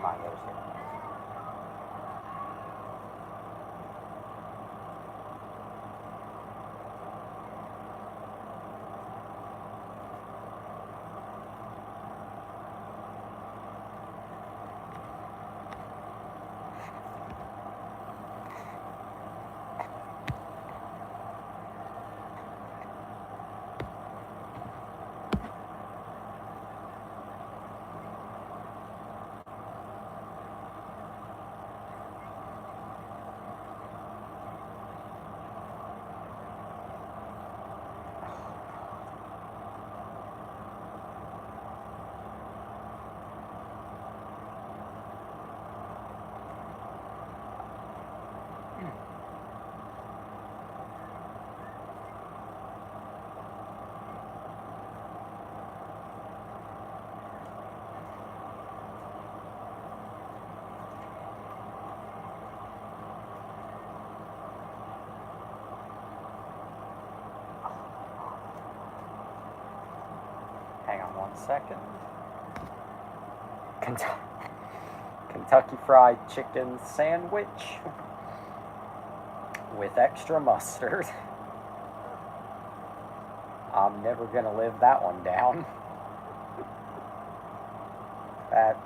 mind those here. Hang on 1 second. Kentucky Fried Chicken Sandwich with extra mustard. I'm never gonna live that one down. That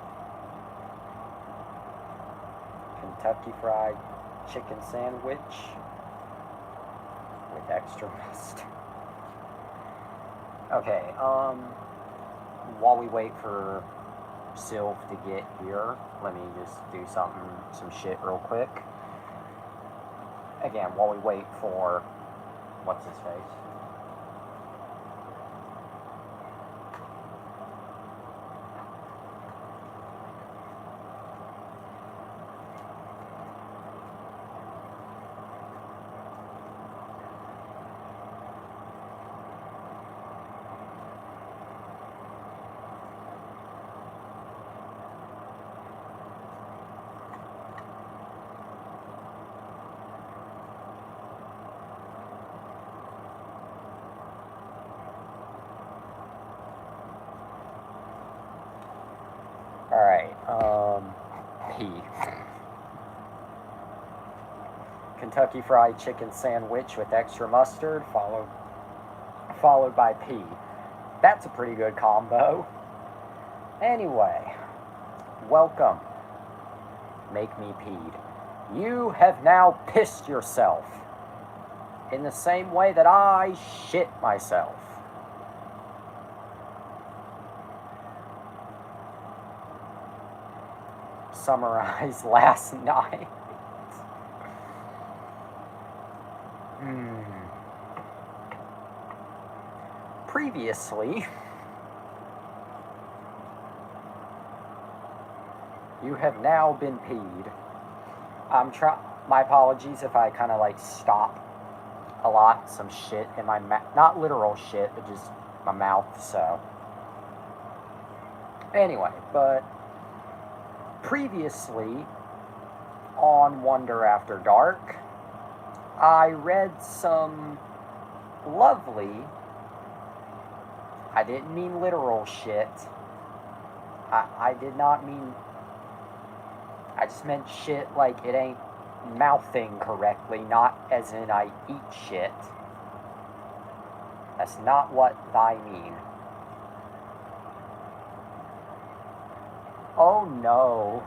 Kentucky Fried Chicken Sandwich with extra mustard. Okay, while we wait for Sylph to get here, let me just do some shit real quick. Again, while we wait for what's his face. Alright, P. Kentucky Fried Chicken Sandwich with extra mustard, followed by P. That's a pretty good combo. Anyway, welcome. Make me peed. You have now pissed yourself in the same way that I shit myself. Summarize last night. Previously, you have now been peed. My apologies if I kind of like stop a lot, some shit in my mouth. Not literal shit, but just my mouth, so. Anyway, but previously on Wonder After Dark, I read some lovely, I didn't mean literal shit. I did not mean, I just meant shit like it ain't mouthing correctly, not as in I eat shit. That's not what I mean. Oh no.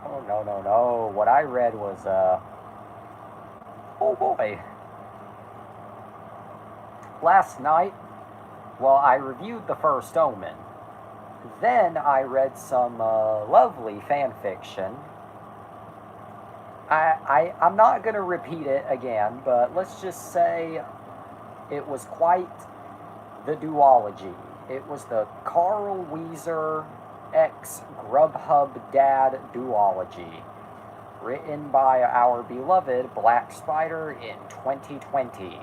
Oh no, no, no. What I read was, oh boy. Last night, well, I reviewed The First Omen. Then I read some lovely fan fiction. I'm not going to repeat it again, but let's just say it was quite the duology. It was the Carl Wheezer X Grubhub Dad duology, written by our beloved Black Spider in 2020.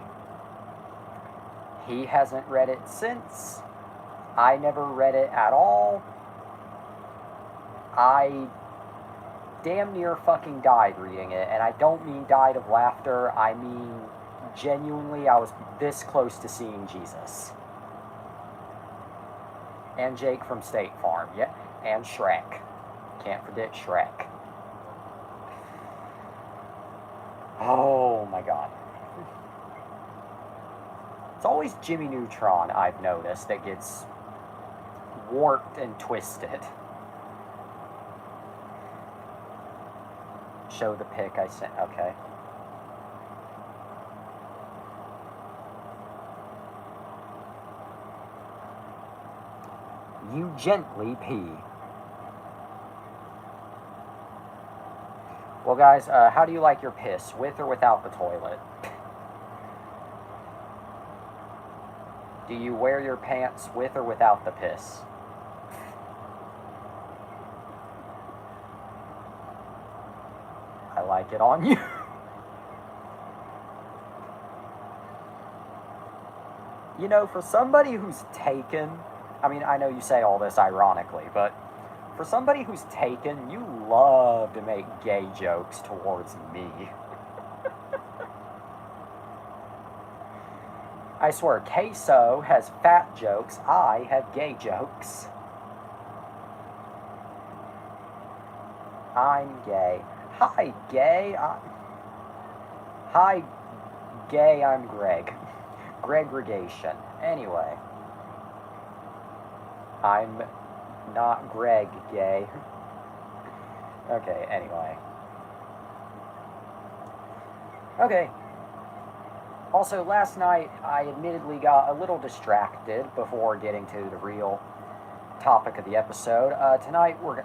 He hasn't read it since. I never read it at all. I damn near fucking died reading it, and I don't mean died of laughter, I mean genuinely I was this close to seeing Jesus. And Jake from State Farm, yeah, and Shrek. Can't forget Shrek. Oh my god. It's always Jimmy Neutron, I've noticed, that gets warped and twisted. Show the pic I sent. Okay. You gently pee. Well, guys, how do you like your piss? With or without the toilet? Do you wear your pants with or without the piss? I like it on you. You know, for somebody who's taken, I mean, I know you say all this ironically, but for somebody who's taken, you love to make gay jokes towards me. I swear, Queso has fat jokes, I have gay jokes. I'm gay. Hi, gay. Hi, gay, I'm Greg. Gregregation. Anyway. I'm not Greg, gay. Okay, anyway. Okay. Also, last night, I admittedly got a little distracted before getting to the real topic of the episode. Tonight, we're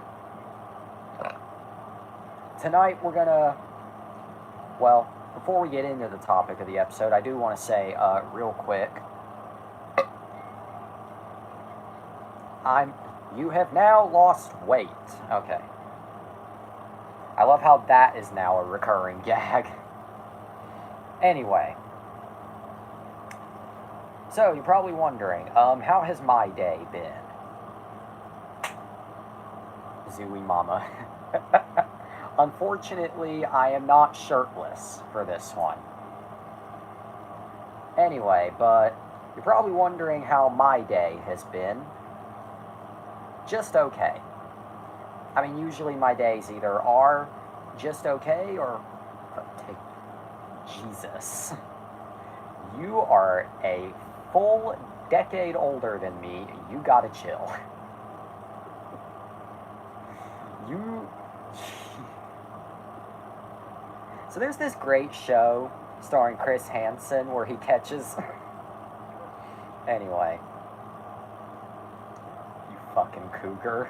gonna... Well, before we get into the topic of the episode, I do want to say, real quick... You have now lost weight. Okay. I love how that is now a recurring gag. Anyway. So, you're probably wondering, how has my day been? Zooey Mama. Unfortunately, I am not shirtless for this one. Anyway, but you're probably wondering how my day has been. Just okay. I mean, usually my days either are just okay or... Jesus. You are a full decade older than me. You gotta chill. You... So there's this great show starring Chris Hansen where he catches... Anyway. You fucking cougar.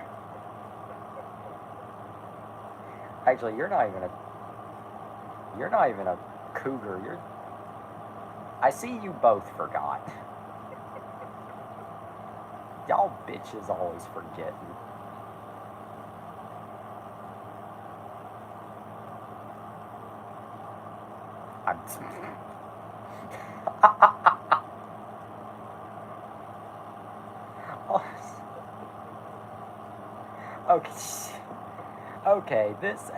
Actually, you're not even a cougar. I see you both forgot. Y'all bitches always forgetting. Okay. Okay, this...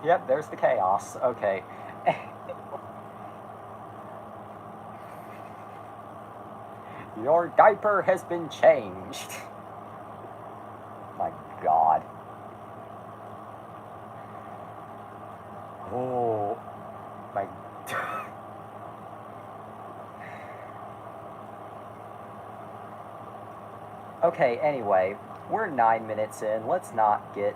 Yep, there's the chaos. Okay. Your diaper has been changed. My God. Oh. My... Okay, anyway, we're 9 minutes in. Let's not get...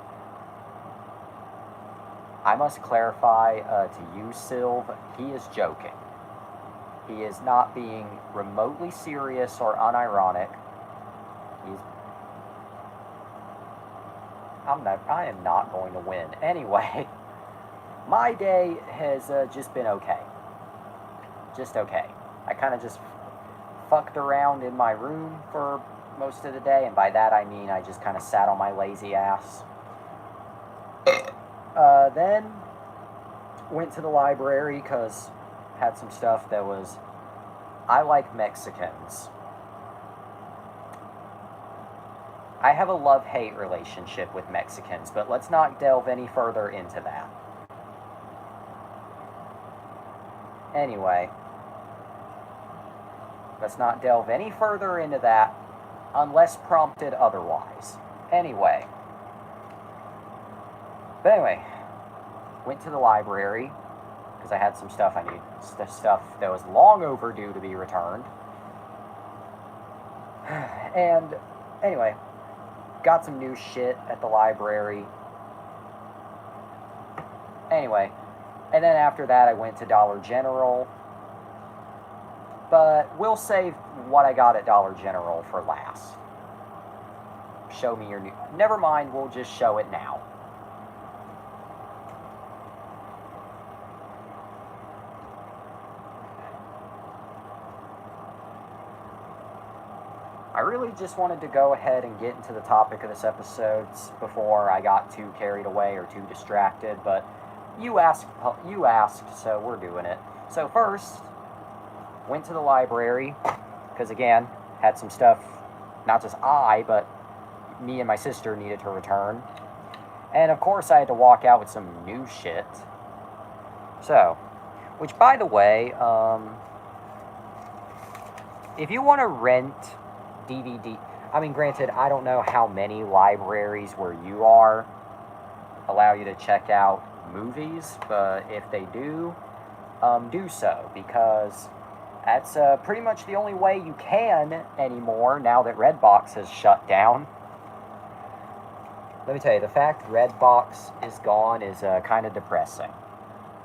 I must clarify to you, Sylv, he is joking. He is not being remotely serious or unironic. I am not going to win. Anyway, my day has just been okay. Just okay. I kind of just fucked around in my room for most of the day, and by that I mean I just kind of sat on my lazy ass. Then went to the library because had some stuff that was... I like Mexicans. I have a love-hate relationship with Mexicans, but let's not delve any further into that. Anyway. Let's not delve any further into that unless prompted otherwise. Anyway. But anyway, went to the library because I had some stuff I needed, stuff that was long overdue to be returned. And anyway, got some new shit at the library. Anyway, and then after that I went to Dollar General. But we'll save what I got at Dollar General for last. Show me your new... Never mind, we'll just show it now. I really just wanted to go ahead and get into the topic of this episode before I got too carried away or too distracted, but you asked, so we're doing it. So first, went to the library, because again, had some stuff, not just but me and my sister needed to return. And of course I had to walk out with some new shit. So, which by the way, if you want to rent DVD, I mean granted, I don't know how many libraries where you are allow you to check out movies, but if they do, do so, because that's pretty much the only way you can anymore now that Redbox has shut down. Let me tell you, the fact Redbox is gone is kind of depressing.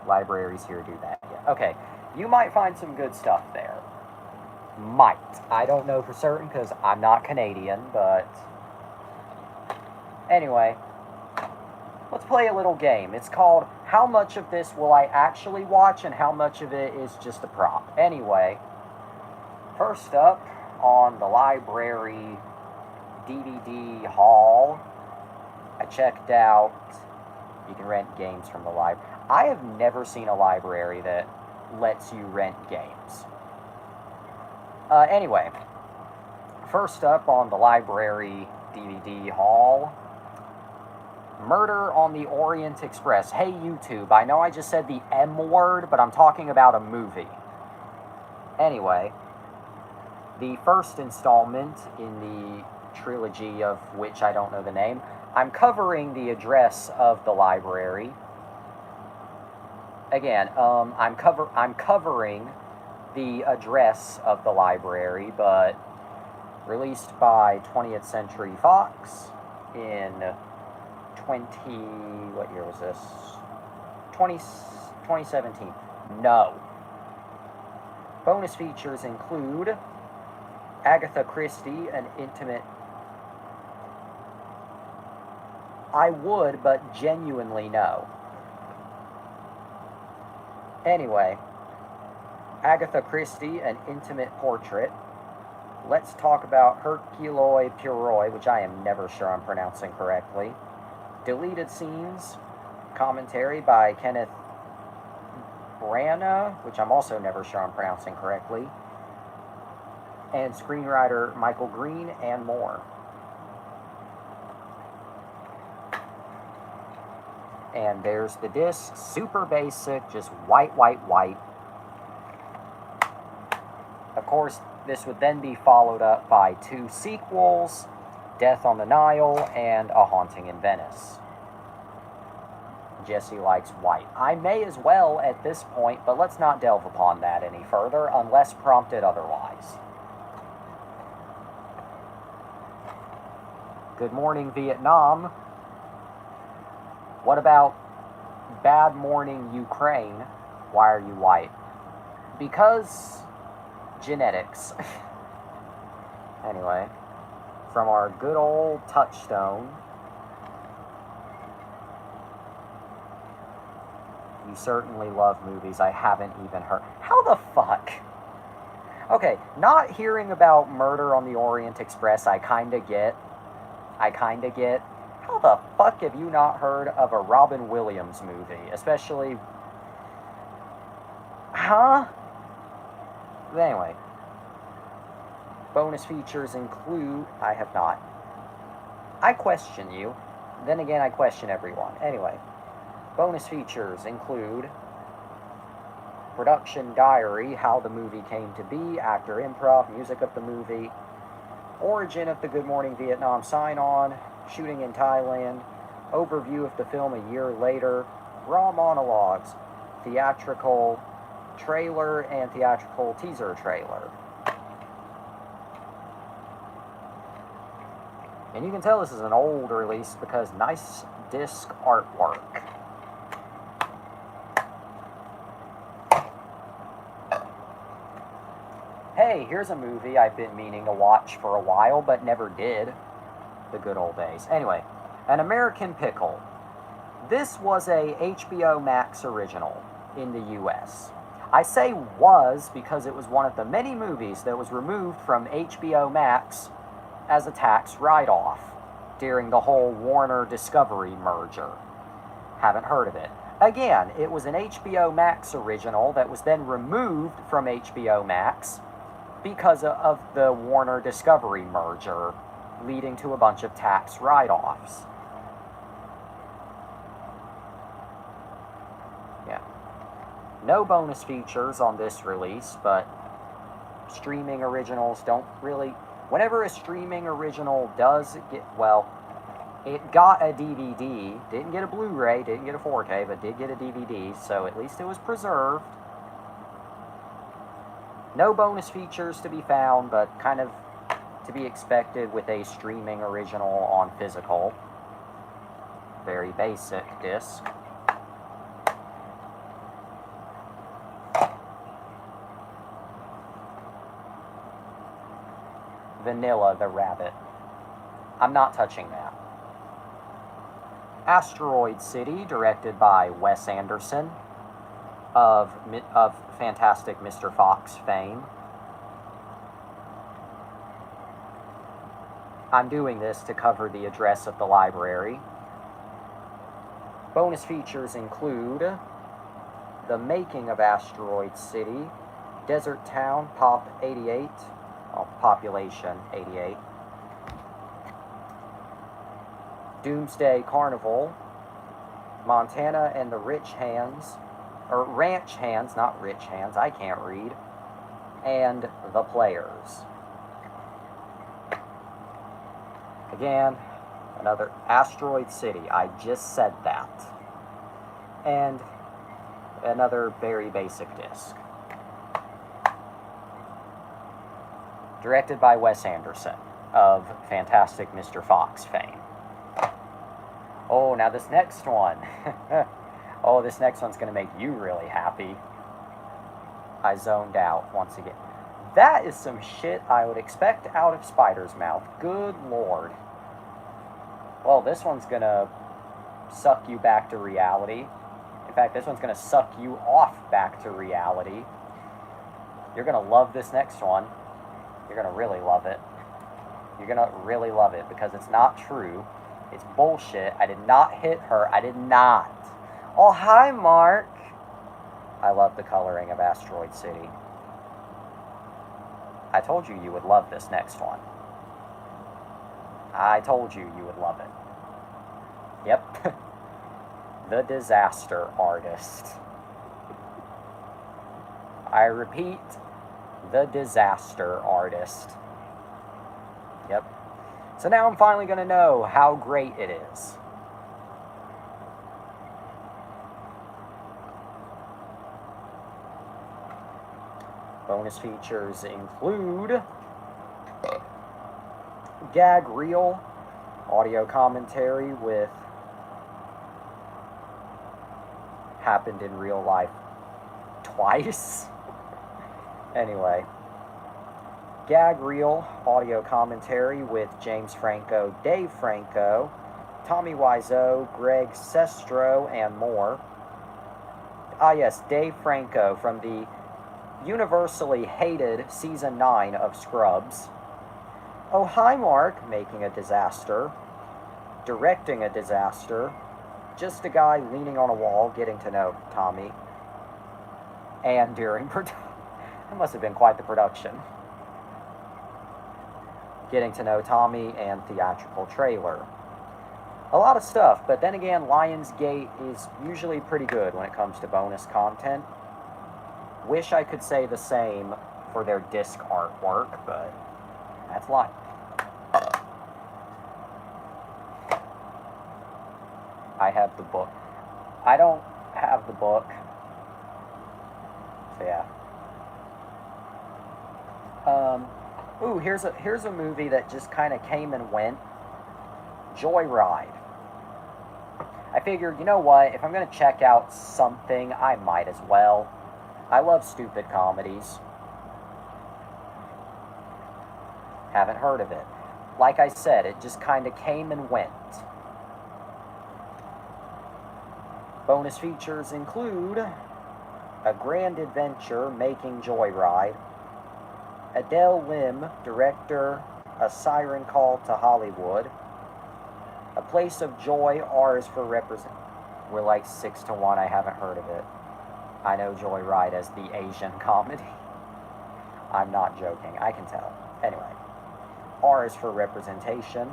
Libraries here do that. Yeah. Okay, you might find some good stuff there. Might. I don't know for certain because I'm not Canadian, but anyway, let's play a little game. It's called How Much of This Will I Actually Watch and How Much of It Is Just a Prop. Anyway, first up on the library DVD haul, I checked out, you can rent games from the library. I have never seen a library that lets you rent games. Anyway, first up on the library DVD haul, Murder on the Orient Express. Hey YouTube, I know I just said the M word, but I'm talking about a movie. Anyway, the first installment in the trilogy of which I don't know the name. I'm covering the address of the library. Again, I'm covering the address of the library, but released by 20th Century Fox in what year was this? 2017. No. Bonus features include Agatha Christie, an intimate... I would, but genuinely no. Anyway, Agatha Christie, an intimate portrait. Let's talk about Hercule Poirot, which I am never sure I'm pronouncing correctly. Deleted scenes, commentary by Kenneth Branagh, which I'm also never sure I'm pronouncing correctly, and screenwriter Michael Green, and more. And there's the disc, super basic, just white. Of course, this would then be followed up by 2 sequels, Death on the Nile and A Haunting in Venice. Jesse likes white. I may as well at this point, but let's not delve upon that any further unless prompted otherwise. Good Morning Vietnam. What about Bad Morning Ukraine? Why are you white? Because genetics. Anyway, from our good old Touchstone, you certainly love movies I haven't even heard. How the fuck? Okay, not hearing about Murder on the Orient Express, I kinda get. How the fuck have you not heard of a Robin Williams movie? Especially... Huh? But anyway. Bonus features include... I have not. I question you. Then again, I question everyone. Anyway. Bonus features include production diary, how the movie came to be, actor improv, music of the movie, origin of the Good Morning Vietnam sign-on, shooting in Thailand, overview of the film a year later, raw monologues, theatrical trailer and theatrical teaser trailer. And you can tell this is an old release because nice disc artwork. Hey, here's a movie I've been meaning to watch for a while, but never did. The good old days. Anyway, An American Pickle. This was a HBO Max original in the US. I say was because it was one of the many movies that was removed from HBO Max as a tax write-off during the whole Warner Discovery merger. Haven't heard of it. Again, it was an HBO Max original that was then removed from HBO Max because of the Warner Discovery merger, leading to a bunch of tax write-offs. Yeah. No bonus features on this release, but streaming originals don't really... Whenever a streaming original does get... Well, it got a DVD. Didn't get a Blu-ray, didn't get a 4K, but did get a DVD, so at least it was preserved. No bonus features to be found, but kind of to be expected with a streaming original on physical. Very basic disc. Vanilla the Rabbit. I'm not touching that. Asteroid City, directed by Wes Anderson of Fantastic Mr. Fox fame. I'm doing this to cover the address of the library. Bonus features include the making of Asteroid City, Desert Town, Pop 88, population 88, Doomsday Carnival, Montana and the Rich Hands, or Ranch Hands, not Rich Hands, I can't read, and The Players. Again, another Asteroid City, I just said that. And another very basic disc. Directed by Wes Anderson of Fantastic Mr. Fox fame. Oh, now this next one. Oh, this next one's going to make you really happy. I zoned out once again. That is some shit I would expect out of Spider's mouth. Good lord. Well, this one's going to suck you back to reality. In fact, this one's going to suck you off back to reality. You're going to love this next one. You're going to really love it. You're going to really love it because it's not true. It's bullshit. I did not hit her. I did not. Oh, hi, Mark. I love the coloring of Asteroid City. I told you would love this next one. I told you would love it. Yep. The Disaster Artist. I repeat, The Disaster Artist. Yep. So now I'm finally going to know how great it is. Bonus features include gag reel, audio commentary with happened in real life twice. Anyway, gag reel, audio commentary with James Franco, Dave Franco, Tommy Wiseau, Greg Sestero, and more. Ah yes, Dave Franco from the universally hated Season 9 of Scrubs. Oh, hi, Mark, making a disaster, directing a disaster, just a guy leaning on a wall getting to know Tommy. And during production, it must have been quite the production. Getting to know Tommy and theatrical trailer. A lot of stuff, but then again, Lionsgate is usually pretty good when it comes to bonus content. Wish I could say the same for their disc artwork, but that's life. I have the book. I don't have the book. So yeah. Ooh, here's a movie that just kind of came and went. Joyride. I figured, you know what, if I'm going to check out something, I might as well. I love stupid comedies. Haven't heard of it. Like I said, it just kind of came and went. Bonus features include A Grand Adventure Making Joyride, Adele Lim, director, A Siren Call to Hollywood, A Place of Joy, R is for represent. We're like 6-1, I haven't heard of it. I know Joyride as the Asian comedy. I'm not joking, I can tell. Anyway, R is for representation.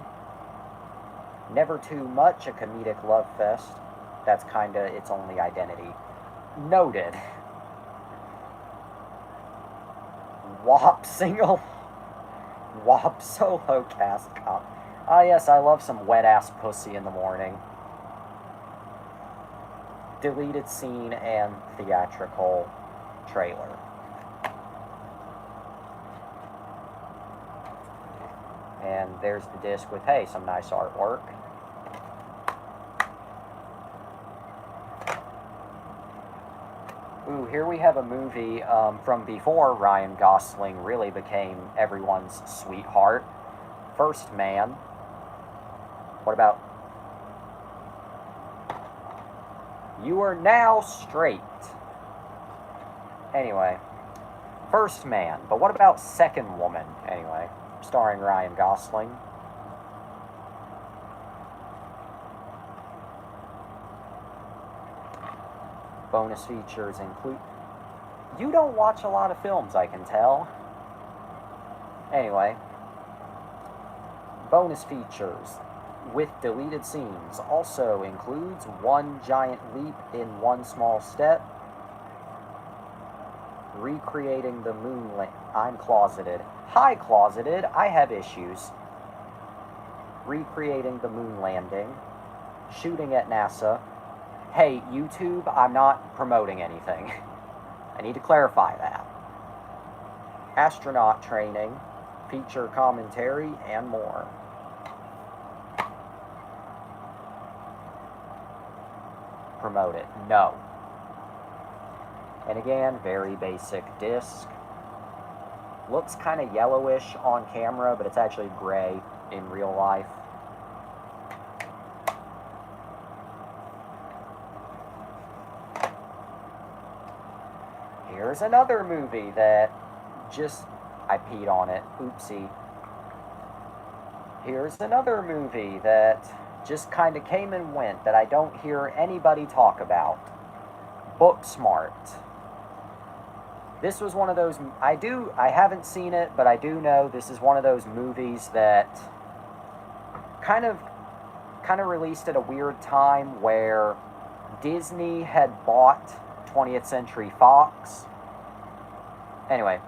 Never Too Much, a comedic love fest. That's kinda its only identity. Noted. WAP single. WAP solo cast cop. Ah yes, I love some wet-ass pussy in the morning. Deleted scene and theatrical trailer. And there's the disc with, hey, some nice artwork. Ooh, here we have a movie from before Ryan Gosling really became everyone's sweetheart. First Man. What about You Are Now Straight? Anyway, First Man. But what about Second Woman? Anyway, starring Ryan Gosling. Bonus features include... You don't watch a lot of films, I can tell. Anyway, bonus features with deleted scenes also includes One Giant Leap in One Small Step, recreating the moon I'm closeted. Hi, closeted. I have issues. Recreating the moon landing, shooting at NASA. Hey, YouTube, I'm not promoting anything. I need to clarify that. Astronaut training, feature commentary, and more. Promote it. No. And again, very basic disc. Looks kind of yellowish on camera, but it's actually gray in real life. Here's another movie that just... I peed on it. Oopsie. Here's another movie that just kind of came and went that I don't hear anybody talk about. Booksmart. This was one of those... I haven't seen it, but I do know this is one of those movies that kind of released at a weird time where Disney had bought 20th Century Fox. Anyway,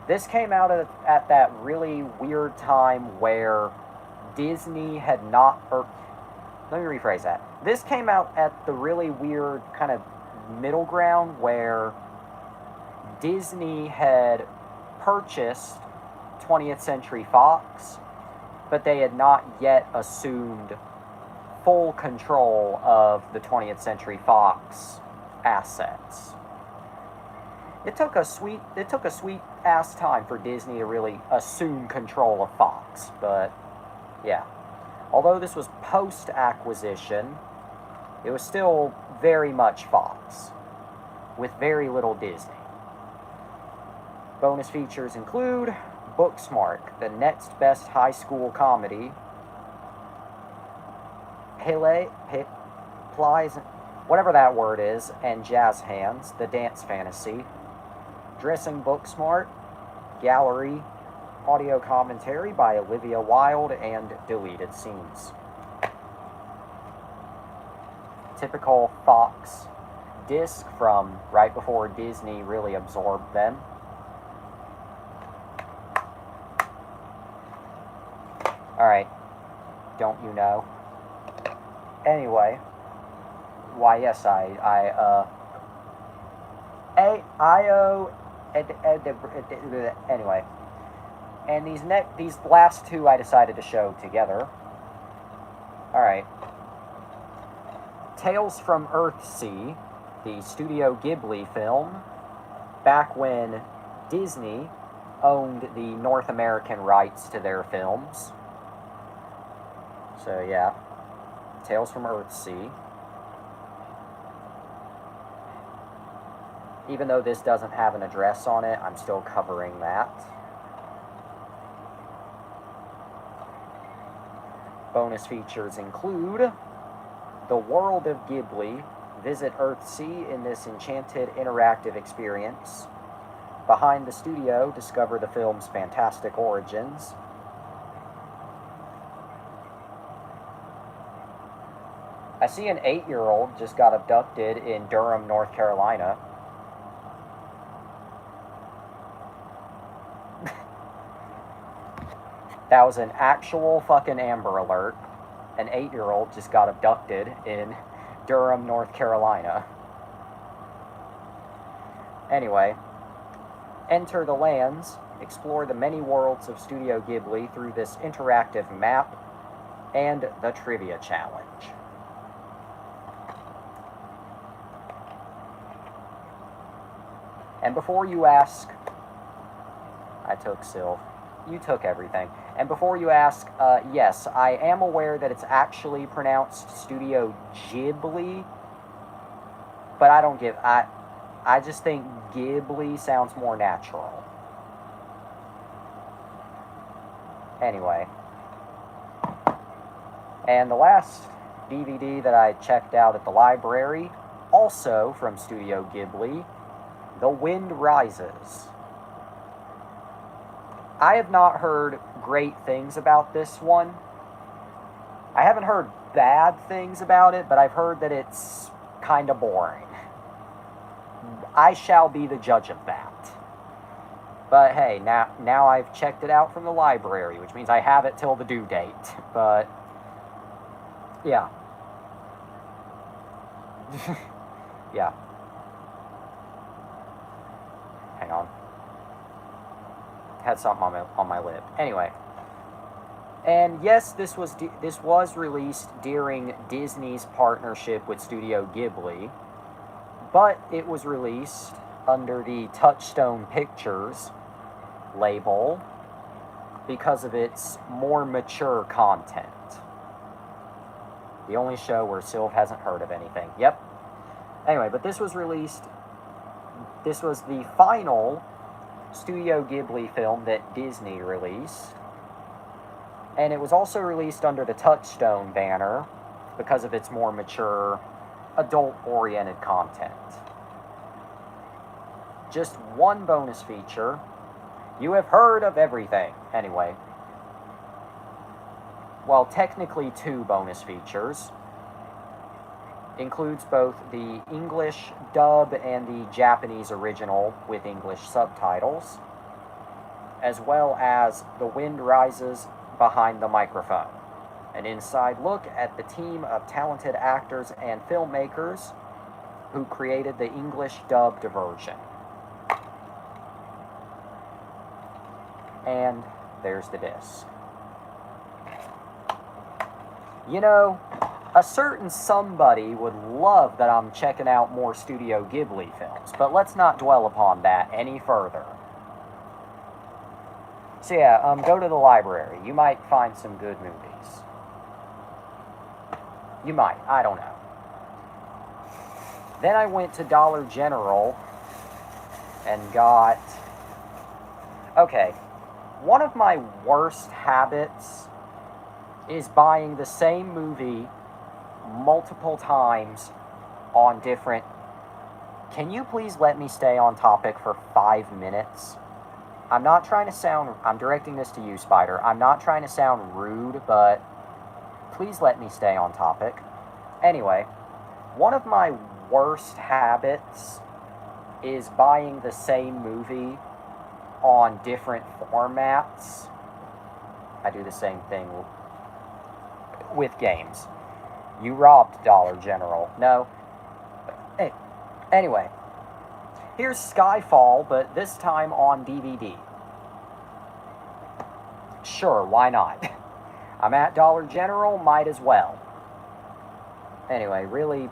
this came out at that really weird time where Disney had not... let me rephrase that. This came out at the really weird kind of middle ground where Disney had purchased 20th Century Fox, but they had not yet assumed full control of the 20th Century Fox assets. It took a sweet ass time for Disney to really assume control of Fox, but yeah. Although this was post-acquisition, it was still very much Fox, with very little Disney. Bonus features include Booksmart, the next best high school comedy, Plies, whatever that word is, and Jazz Hands, the dance fantasy, Dressing Booksmart, Gallery, audio commentary by Olivia Wilde, and deleted scenes. Typical Fox disc from right before Disney really absorbed them. Alright, don't you know? Anyway, why yes, anyway. And these last two I decided to show together. Alright. Tales from Earthsea, the Studio Ghibli film, back when Disney owned the North American rights to their films. So yeah, Tales from Earthsea. Even though this doesn't have an address on it, I'm still covering that. Bonus features include The World of Ghibli. Visit Earthsea in this enchanted interactive experience. Behind the studio, discover the film's fantastic origins. I see an 8-year-old just got abducted in Durham, North Carolina. That was an actual fucking Amber Alert. An 8-year-old just got abducted in Durham, North Carolina. Anyway, enter the lands, explore the many worlds of Studio Ghibli through this interactive map and the trivia challenge. And before you ask, I took Sylv. You took everything. And before you ask, yes, I am aware that it's actually pronounced Studio Ghibli, but I don't give, I just think Ghibli sounds more natural. Anyway. And the last DVD that I checked out at the library, also from Studio Ghibli, The Wind Rises. I have not heard great things about this one. I haven't heard bad things about it, but I've heard that it's kind of boring. I shall be the judge of that. But hey, now I've checked it out from the library, which means I have it till the due date. But, yeah. Yeah. Hang on. Had something on my lip. Anyway. And yes, this was released during Disney's partnership with Studio Ghibli, but it was released under the Touchstone Pictures label because of its more mature content. The only show where Sylv hasn't heard of anything. Yep. Anyway, but this was released. This was the final Studio Ghibli film that Disney released. And it was also released under the Touchstone banner because of its more mature, adult-oriented content. Just one bonus feature. You have heard of everything. Anyway. Well, technically two bonus features. Includes both the English dub and the Japanese original with English subtitles, as well as The Wind Rises Behind the Microphone, an inside look at the team of talented actors and filmmakers who created the English dubbed version. And there's the disc. You know, a certain somebody would love that I'm checking out more Studio Ghibli films, but let's not dwell upon that any further. So yeah, go to the library. You might find some good movies. You might, I don't know. Then I went to Dollar General and got... Okay, one of my worst habits is buying the same movie multiple times on different... Can you please let me stay on topic for 5 minutes? I'm not trying to sound... I'm directing this to you, Spider. I'm not trying to sound rude, but please let me stay on topic. Anyway, one of my worst habits is buying the same movie on different formats. I do the same thing with games. You robbed Dollar General. No. Hey, anyway, here's Skyfall, but this time on DVD. Sure, why not? I'm at Dollar General, might as well. Anyway, really,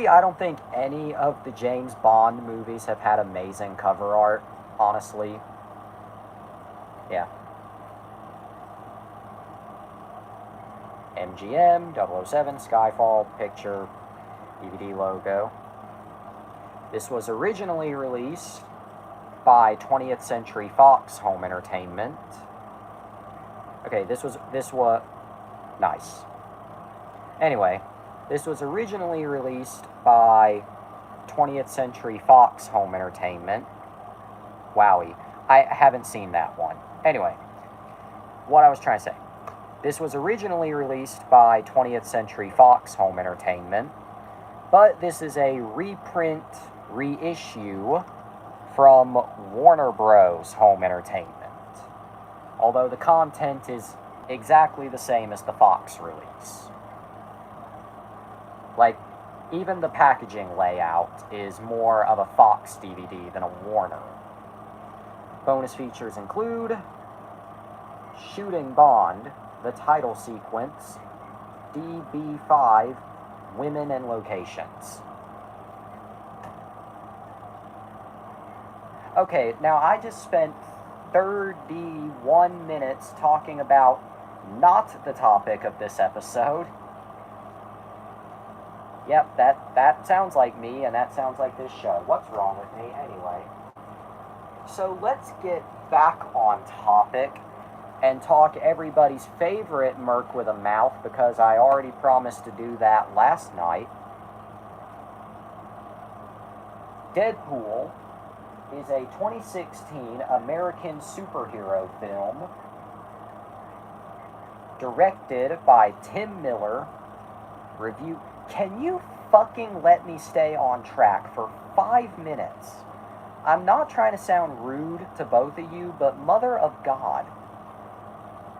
I don't think any of the James Bond movies have had amazing cover art, honestly. Yeah. MGM, 007, Skyfall, picture, DVD logo. This was originally released by 20th Century Fox Home Entertainment. Okay, this was nice. Anyway, this was originally released by 20th Century Fox Home Entertainment. Wowie. I haven't seen that one. Anyway, what I was trying to say. This was originally released by 20th Century Fox Home Entertainment, but this is a reprint, reissue from Warner Bros. Home Entertainment. Although the content is exactly the same as the Fox release. Like, even the packaging layout is more of a Fox DVD than a Warner. Bonus features include Shooting Bond, the title sequence, DB5, Women and Locations. Okay, now I just spent 31 minutes talking about not the topic of this episode. Yep, that sounds like me, and that sounds like this show. What's wrong with me, anyway? So let's get back on topic and talk everybody's favorite Merc with a Mouth, because I already promised to do that last night. Deadpool is a 2016 American superhero film directed by Tim Miller. Can you fucking let me stay on track for 5 minutes? I'm not trying to sound rude to both of you, but mother of God.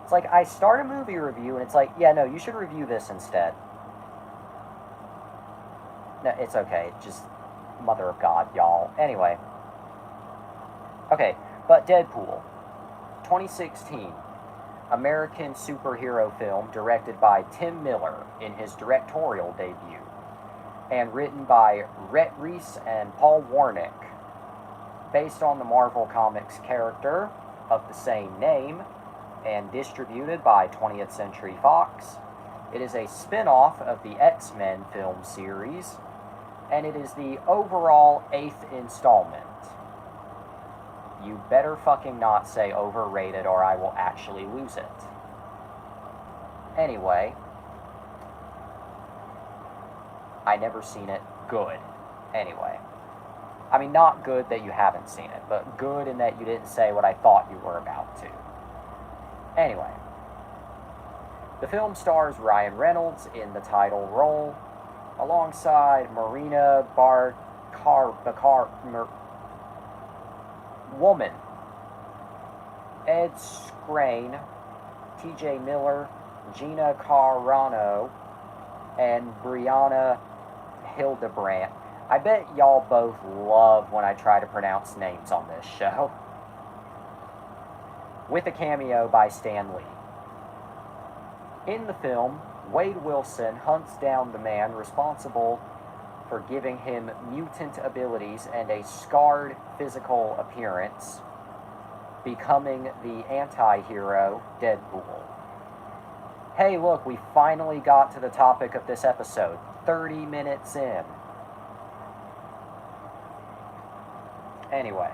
It's like, I start a movie review, and it's like, yeah, no, you should review this instead. No, it's okay. Just mother of God, y'all. Anyway. Okay, but Deadpool. 2016. American superhero film directed by Tim Miller in his directorial debut. And written by Rhett Reese and Paul Wernick. Based on the Marvel Comics character of the same name, and distributed by 20th Century Fox. It is a spin-off of the X-Men film series, and it is the overall 8th installment. You better fucking not say overrated, or I will actually lose it. Anyway, I never seen it. Good. Anyway. I mean, not good that you haven't seen it, but good in that you didn't say what I thought you were about to. Anyway, the film stars Ryan Reynolds in the title role, alongside Marina Woman, Ed Skrein, T.J. Miller, Gina Carano, and Brianna Hildebrandt. I bet y'all both love when I try to pronounce names on this show. With a cameo by Stan Lee. In the film, Wade Wilson hunts down the man responsible for giving him mutant abilities and a scarred physical appearance, becoming the anti-hero Deadpool. Hey, look, we finally got to the topic of this episode, 30 minutes in. Anyway,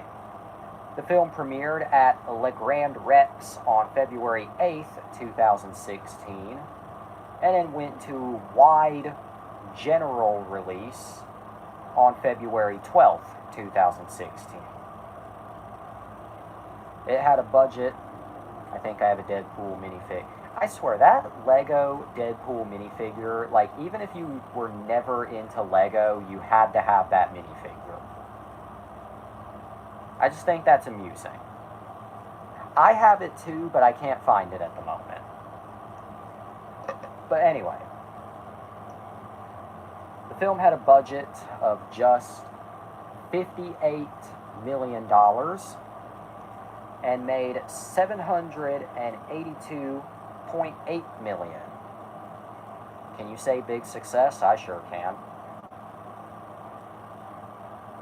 the film premiered at Le Grand Rex on February 8th, 2016, and then went to wide general release on February 12th, 2016. It had a budget. I think I have a Deadpool minifig. I swear, that Lego Deadpool minifigure, like, even if you were never into Lego, you had to have that minifigure. I just think that's amusing. I have it too, but I can't find it at the moment. But anyway, the film had a budget of just $58 million and made $782.8 million. Can you say big success? I sure can.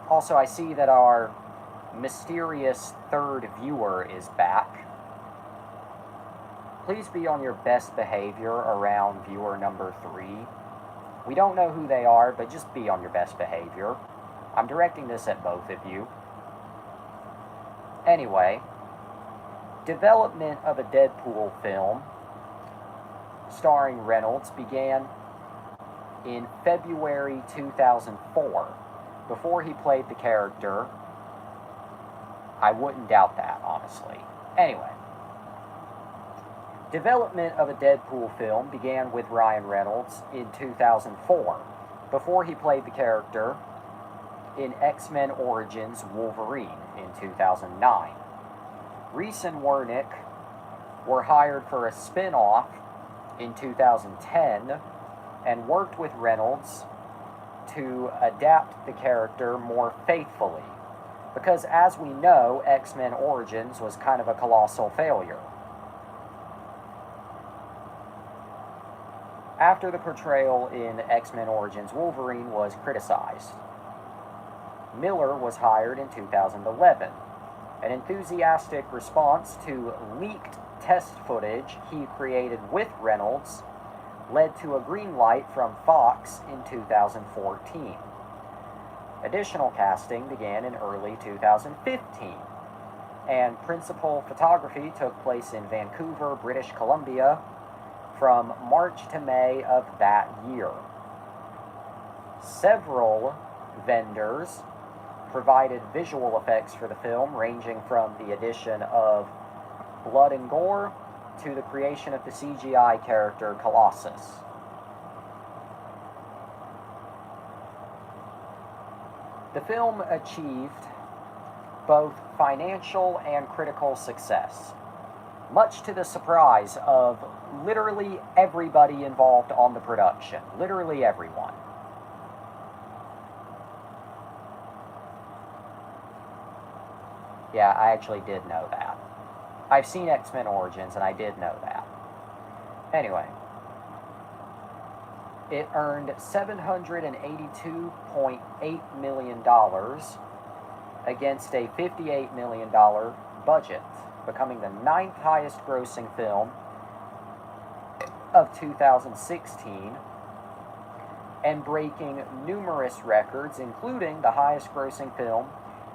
Also, I see that our mysterious third viewer is back. Please be on your best behavior around viewer number 3. We don't know who they are, but just be on your best behavior. I'm directing this at both of you. Anyway, development of a Deadpool film starring Reynolds began in February 2004. Before he played the character, I wouldn't doubt that, honestly. Anyway, development of a Deadpool film began with Ryan Reynolds in 2004, before he played the character in X-Men Origins Wolverine in 2009. Reese and Wernick were hired for a spin-off in 2010 and worked with Reynolds to adapt the character more faithfully, because as we know, X-Men Origins was kind of a colossal failure. After the portrayal in X-Men Origins Wolverine was criticized, Miller was hired in 2011. An enthusiastic response to leaked test footage he created with Reynolds led to a green light from Fox in 2014. Additional casting began in early 2015, and principal photography took place in Vancouver, British Columbia, from March to May of that year. Several vendors provided visual effects for the film, ranging from the addition of blood and gore to the creation of the CGI character Colossus. The film achieved both financial and critical success, much to the surprise of literally everybody involved on the production. Literally everyone. Yeah, I actually did know that. I've seen X-Men Origins, and I did know that. Anyway, it earned $782.8 million against a $58 million budget, becoming the 9th highest grossing film of 2016 and breaking numerous records, including the highest grossing film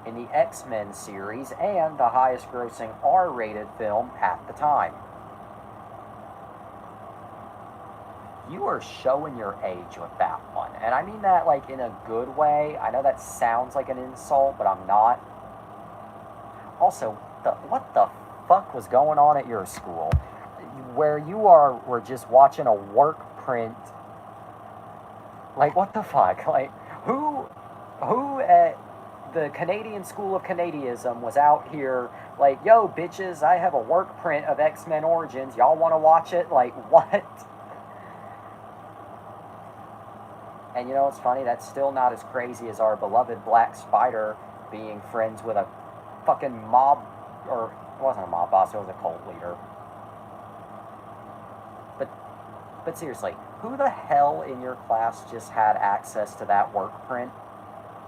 in the X-Men series and the highest grossing R-rated film at the time. You are showing your age with that one. And I mean that like in a good way. I know that sounds like an insult, but I'm not. Also, what the fuck was going on at your school? Where you were just watching a work print. Like, what the fuck? Like, who at the Canadian School of Canadianism was out here like, yo, bitches, I have a work print of X-Men Origins. Y'all want to watch it? Like, what? And you know what's funny? That's still not as crazy as our beloved Black Spider being friends with a fucking mob, or it wasn't a mob boss, it was a cult leader. But seriously, who the hell in your class just had access to that work print?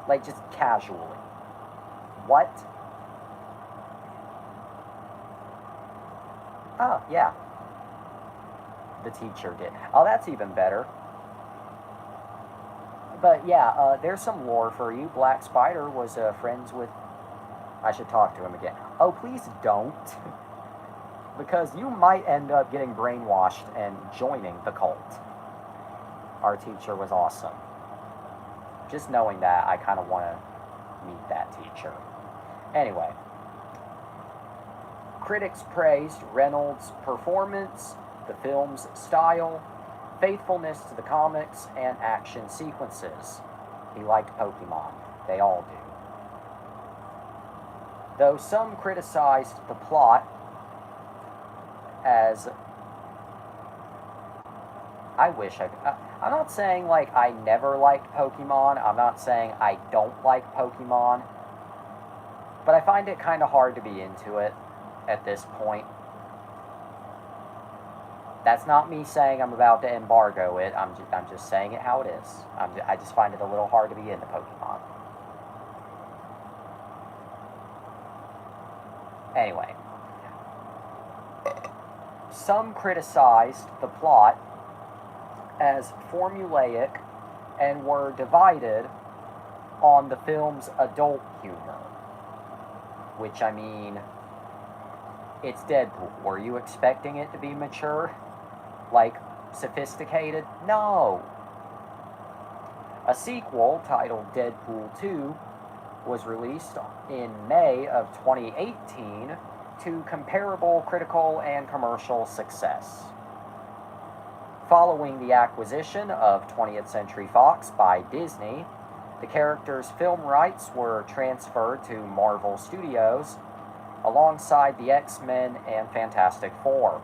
Like, just casually. What? Oh, yeah. The teacher did. Oh, that's even better. But yeah, there's some lore for you. Black Spider was friends with... I should talk to him again. Oh, please don't. Because you might end up getting brainwashed and joining the cult. Our teacher was awesome. Just knowing that, I kind of want to meet that teacher. Anyway. Critics praised Reynolds' performance the film's style, faithfulness to the comics, and action sequences. He liked Pokemon. They all do. Though some criticized the plot as I'm not saying like I never liked Pokemon. I'm not saying I don't like Pokemon. But I find it kind of hard to be into it at this point. That's not me saying I'm about to embargo it. I'm just saying it how it is. I just find it a little hard to be into Pokemon. Anyway. Some criticized the plot as formulaic and were divided on the film's adult humor. Which, I mean, it's Deadpool. Were you expecting it to be mature? Like, sophisticated? No. A sequel titled Deadpool 2 was released in May of 2018 to comparable critical and commercial success. Following the acquisition of 20th Century Fox by Disney, the character's film rights were transferred to Marvel Studios alongside the X-Men and Fantastic Four.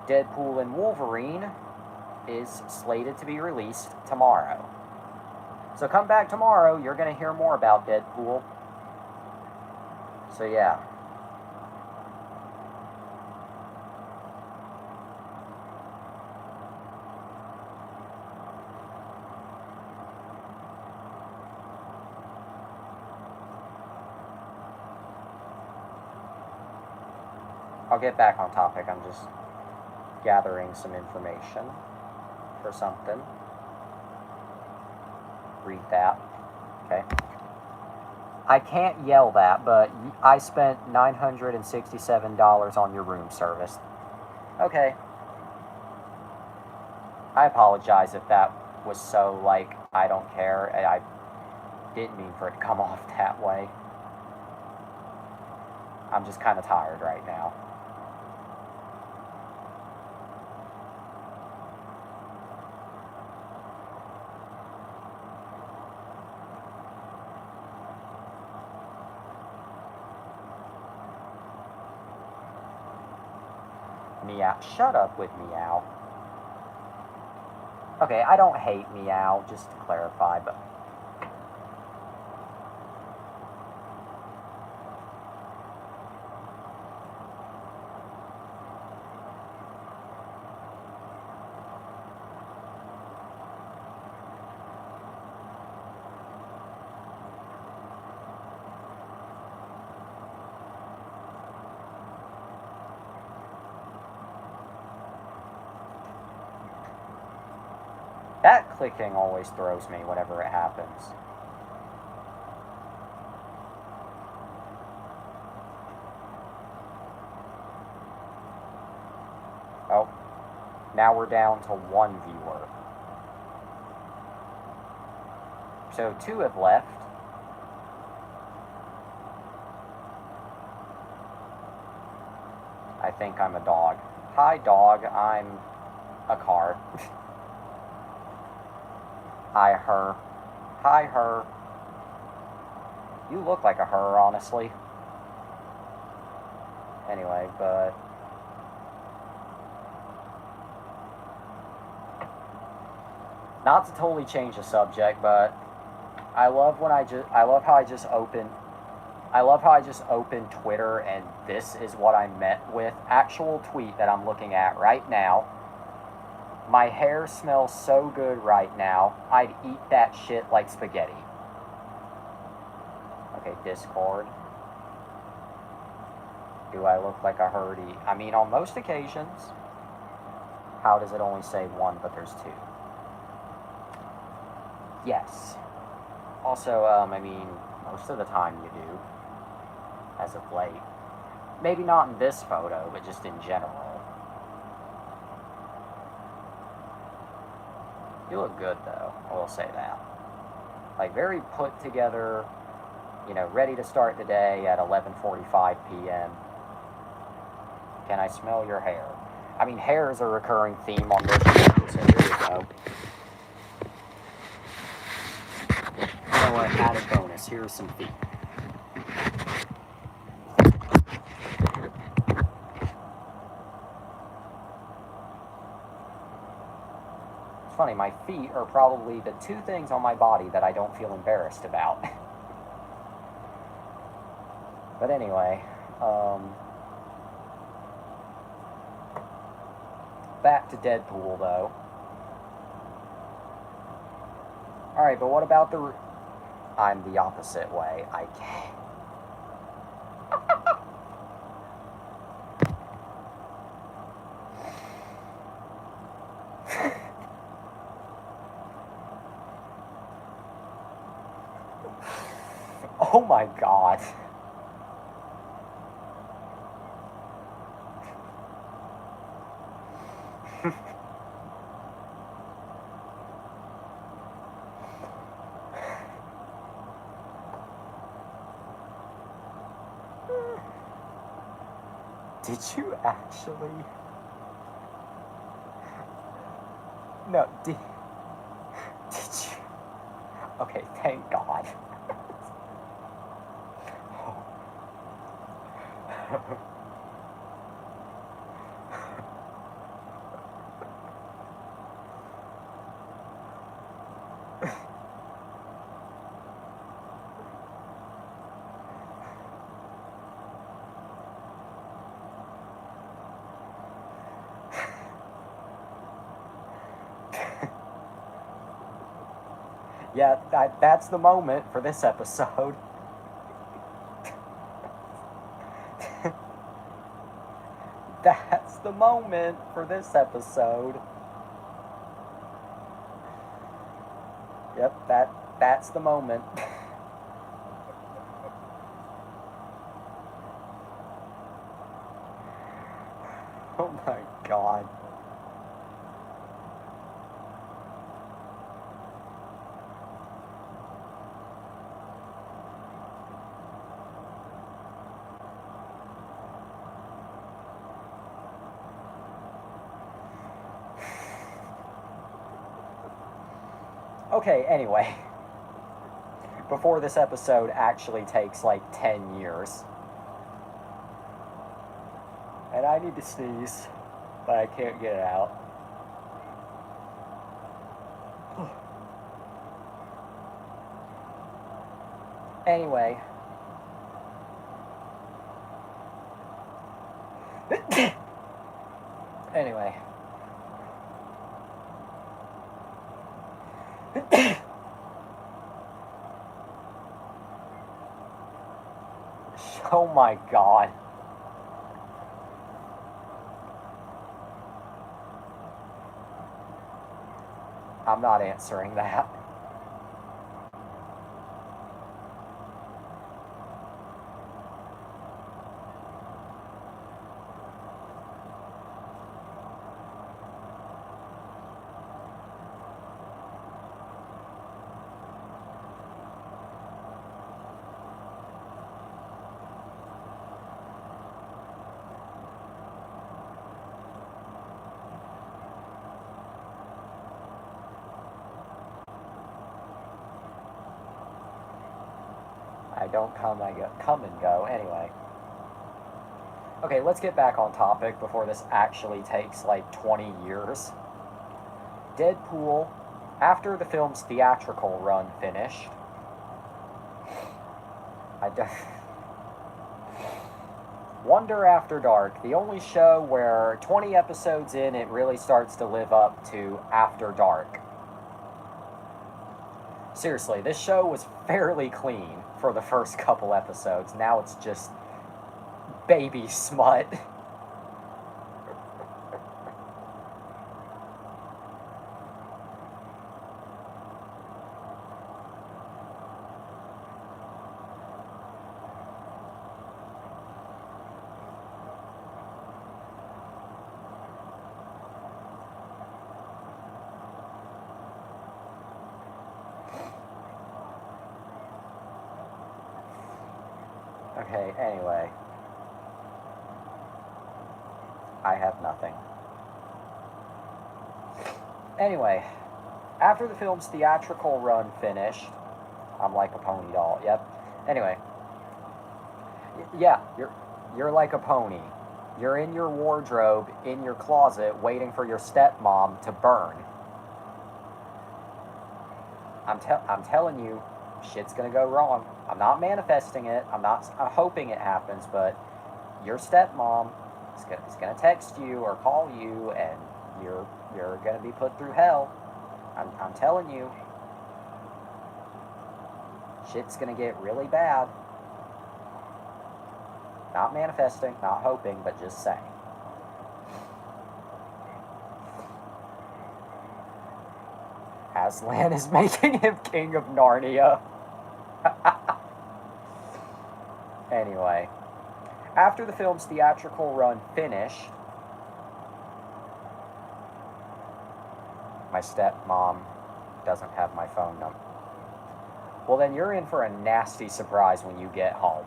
Deadpool and Wolverine is slated to be released tomorrow. So come back tomorrow, you're going to hear more about Deadpool. So yeah. I'll get back on topic. I'm just gathering some information for something. Read that. Okay. I can't yell that, but I spent $967 on your room service. Okay. I apologize if that was so, like, I don't care. I didn't mean for it to come off that way. I'm just kind of tired right now. Meow. Shut up with Meow. Okay, I don't hate Meow, just to clarify, but... That clicking always throws me whenever it happens. Oh, now we're down to one viewer. So 2 have left. I think I'm a dog. Hi, dog. I'm a car. Hi, her. Hi, her. You look like a her, honestly. Anyway, but... Not to totally change the subject, but... I love how I just opened Twitter and this is what I met with. Actual tweet that I'm looking at right now. My hair smells so good right now, I'd eat that shit like spaghetti. Okay, Discord. Do I look like a herdie? I mean, on most occasions. How does it only say 1, but there's 2? Yes. Also, I mean, most of the time you do. As of late. Maybe not in this photo, but just in general. You look good, though. I will say that. Like, very put together, you know, ready to start the day at 11:45 p.m. Can I smell your hair? I mean, hair is a recurring theme on this show, so here we go. You know what? Added bonus. Here's some feet. It's funny, my feet are probably the two things on my body that I don't feel embarrassed about. But anyway, back to Deadpool, though. Alright, but what about the... I'm the opposite way. I can't... Oh my god. Did you actually? No, did you? Okay, thank God. Yeah, that's the moment for this episode. That's the moment for this episode. Yep, that's the moment. Oh my god. Okay, anyway. Before this episode actually takes like 10 years. And I need to sneeze, but I can't get it out. Anyway. Anyway. Oh my god. I'm not answering that. I don't come and go. Anyway. Okay, let's get back on topic before this actually takes like 20 years. Deadpool, after the film's theatrical run finished, Wonder After Dark, the only show where 20 episodes in it really starts to live up to After Dark. Seriously, this show was fairly clean for the first couple episodes. Now it's just baby smut. Okay, anyway. I have nothing. Anyway, after the film's theatrical run finished, I'm like a pony doll. Yep. Anyway, yeah, you're like a pony. You're in your wardrobe, in your closet, waiting for your stepmom to burn. I'm telling you, shit's gonna go wrong. I'm not manifesting it. I'm hoping it happens, but your stepmom is gonna text you or call you, and you're gonna be put through hell. I'm telling you, shit's gonna get really bad. Not manifesting, not hoping, but just saying. Aslan is making him king of Narnia. Anyway, after the film's theatrical run finished, my stepmom doesn't have my phone number. Well, then you're in for a nasty surprise when you get home.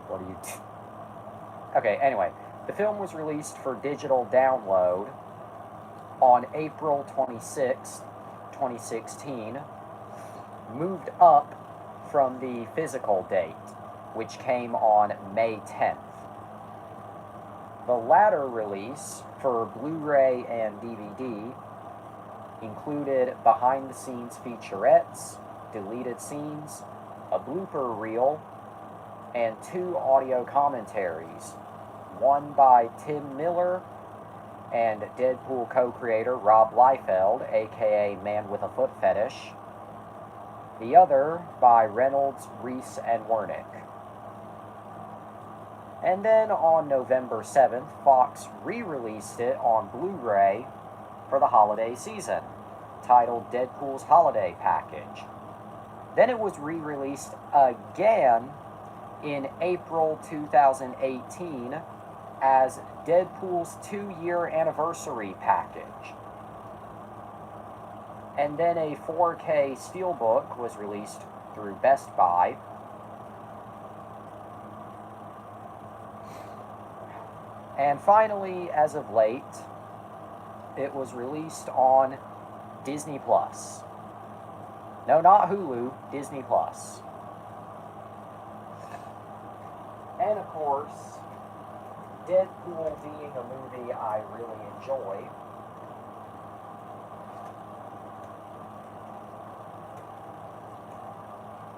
What do you do? Okay, anyway, the film was released for digital download on April 26, 2016, moved up from the physical date, which came on May 10th. The latter release for Blu-ray and DVD included behind-the-scenes featurettes, deleted scenes, a blooper reel, and 2 audio commentaries, one by Tim Miller and Deadpool co-creator Rob Liefeld, aka Man with a Foot Fetish, the other by Reynolds, Reese, and Wernick. And then on November 7th, Fox re-released it on Blu-ray for the holiday season, titled Deadpool's Holiday Package. Then it was re-released again in April 2018 as Deadpool's 2-year anniversary package. And then a 4K Steelbook was released through Best Buy. And finally, as of late, it was released on Disney Plus. No, not Hulu, Disney Plus. And of course, Deadpool being a movie I really enjoy,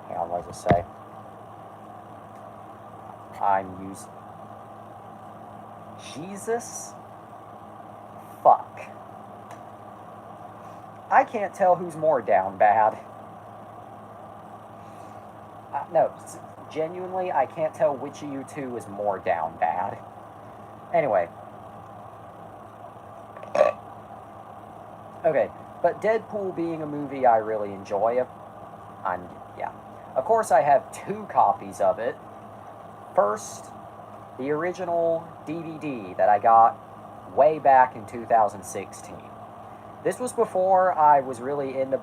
hang on, what does it say? I'm using Jesus? Fuck. I can't tell who's more down bad. No, genuinely, I can't tell which of you two is more down bad. Anyway. Okay, but Deadpool being a movie I really enjoy, yeah. Of course, I have 2 copies of it. First, the original DVD that I got way back in 2016. This was before I was really into...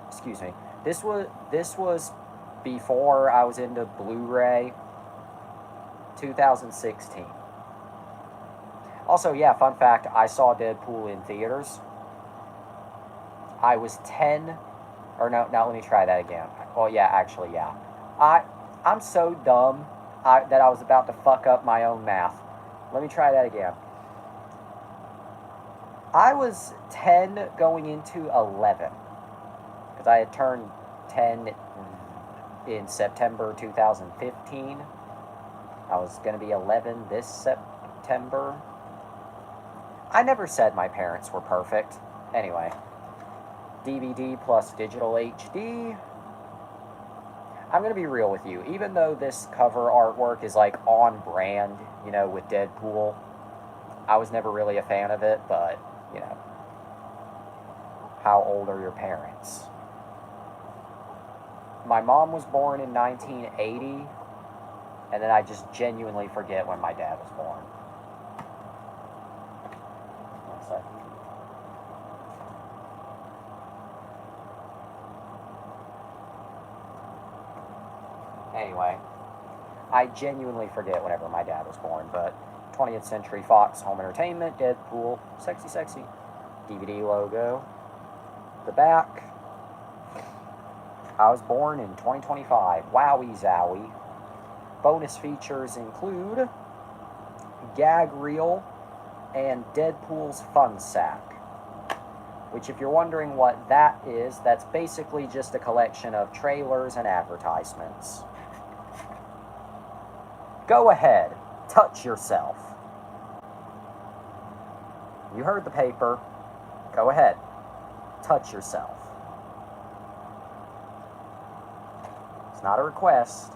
Excuse me. This was before I was into Blu-ray. 2016. Also, yeah, fun fact, I saw Deadpool in theaters. I was 10... Or no, let me try that again. Well, yeah, actually, yeah. I'm so dumb that I was about to fuck up my own math. Let me try that again. I was 10 going into 11. Because I had turned 10 in September 2015. I was going to be 11 this September. I never said my parents were perfect. Anyway. DVD plus digital HD. I'm going to be real with you. Even though this cover artwork is like on brand, you know, with Deadpool, I was never really a fan of it, but, you know, how old are your parents? My mom was born in 1980, and then I just genuinely forget when my dad was born. One second. Anyway, I genuinely forget whenever my dad was born, but 20th Century Fox Home Entertainment, Deadpool, sexy, sexy. DVD logo. The back. I was born in 2025. Wowie zowie. Bonus features include gag reel and Deadpool's fun sack. Which, if you're wondering what that is, that's basically just a collection of trailers and advertisements. Go ahead, touch yourself. You heard the paper. Go ahead, touch yourself. It's not a request.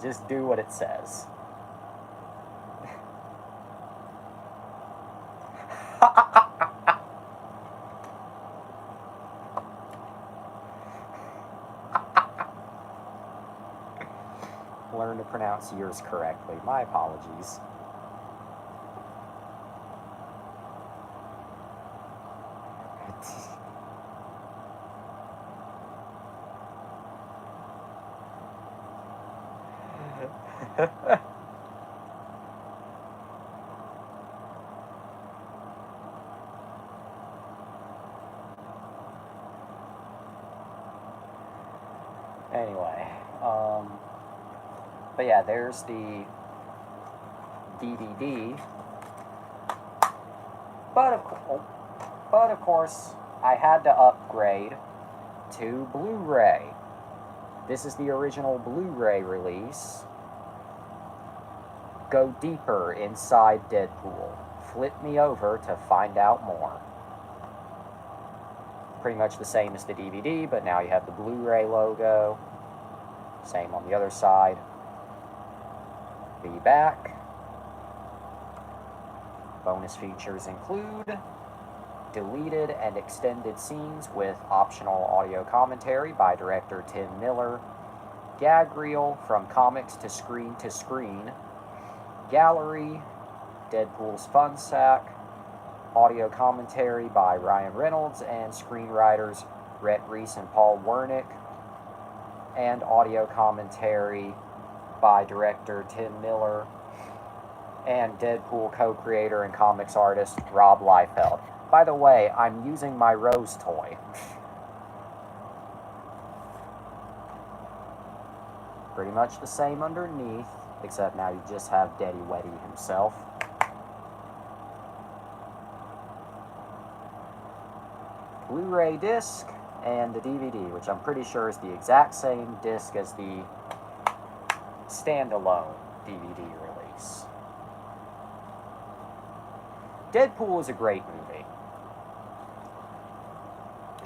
Just do what it says. Learn to pronounce yours correctly. My apologies. Anyway, but yeah, there's the DVD. But of course, I had to upgrade to Blu-ray. This is the original Blu-ray release. Go deeper inside Deadpool. Flip me over to find out more. Pretty much the same as the DVD, but now you have the Blu-ray logo. Same on the other side. The back. Bonus features include deleted and extended scenes with optional audio commentary by director Tim Miller, gag reel from comics to screen, gallery, Deadpool's fun sack, audio commentary by Ryan Reynolds and screenwriters Rhett Reese and Paul Wernick, and audio commentary by director Tim Miller and Deadpool co-creator and comics artist Rob Liefeld. By the way, I'm using my Rose toy. Pretty much the same underneath, except now you just have Daddy Weddy himself. Blu-ray disc and the DVD, which I'm pretty sure is the exact same disc as the standalone DVD release. Deadpool is a great movie.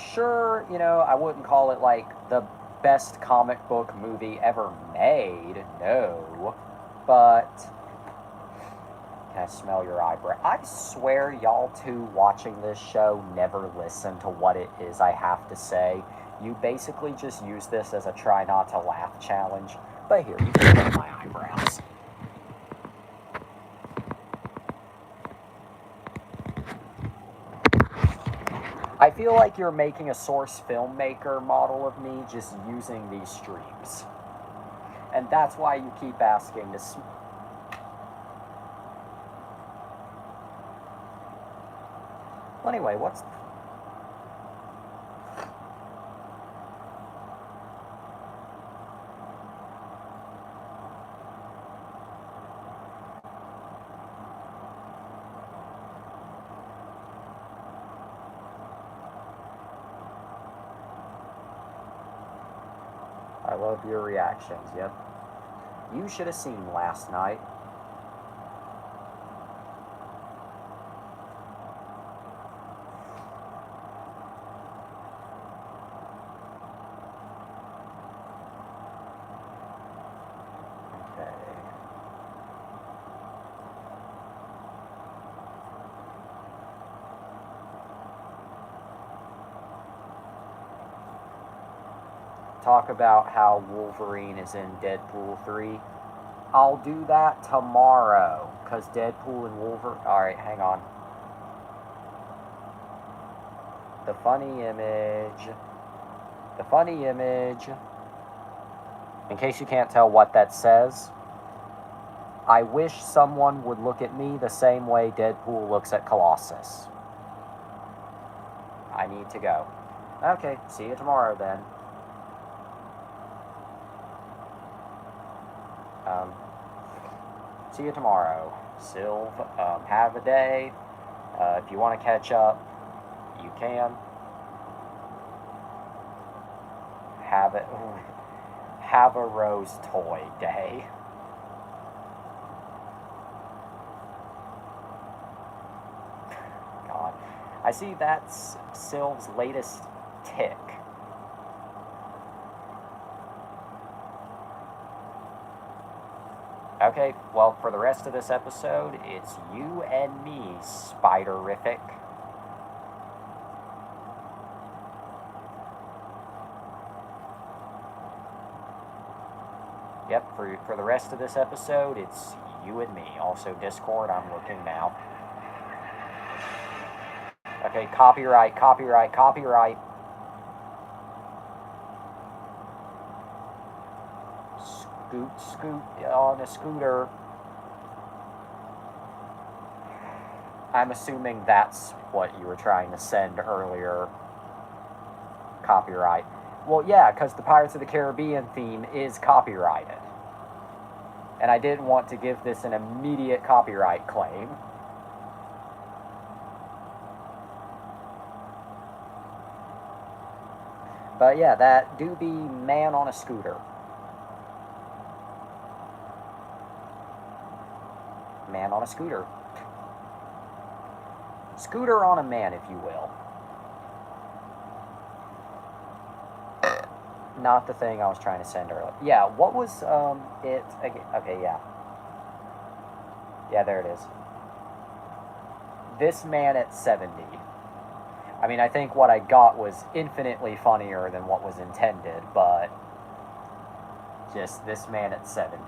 Sure, you know, I wouldn't call it like the best comic book movie ever made, no, but can I smell your eyebrow? I swear y'all two watching this show never listen to what it is I have to say. You basically just use this as a try not to laugh challenge, but here, you can smell my eyebrows. I feel like you're making a Source filmmaker model of me just using these streams. And that's why you keep asking to... Well, anyway, what's... I love your reactions, yep. You should have seen last night. Okay. Talk about how Wolverine is in Deadpool 3. I'll do that tomorrow, because Deadpool and Wolverine... Alright, hang on. The funny image... The funny image, in case you can't tell what that says, I wish someone would look at me the same way Deadpool looks at Colossus. I need to go. Okay, see you tomorrow then. See you tomorrow, Sylv. Have a day. If you want to catch up, you can. Have a Rose toy day. God. I see that's Sylv's latest tick. Okay, well, for the rest of this episode, it's you and me, Spiderific. Yep, for the rest of this episode, it's you and me. Also, Discord, I'm looking now. Okay, copyright. Scoot on a scooter. I'm assuming that's what you were trying to send earlier. Copyright. Well, yeah, because the Pirates of the Caribbean theme is copyrighted. And I didn't want to give this an immediate copyright claim. But yeah, that do be man on a scooter. Man on a scooter. Scooter on a man, if you will. Not the thing I was trying to send earlier. Yeah, what was it again? Okay, yeah. Yeah, there it is. This man at 70. I mean, I think what I got was infinitely funnier than what was intended, but just this man at 70.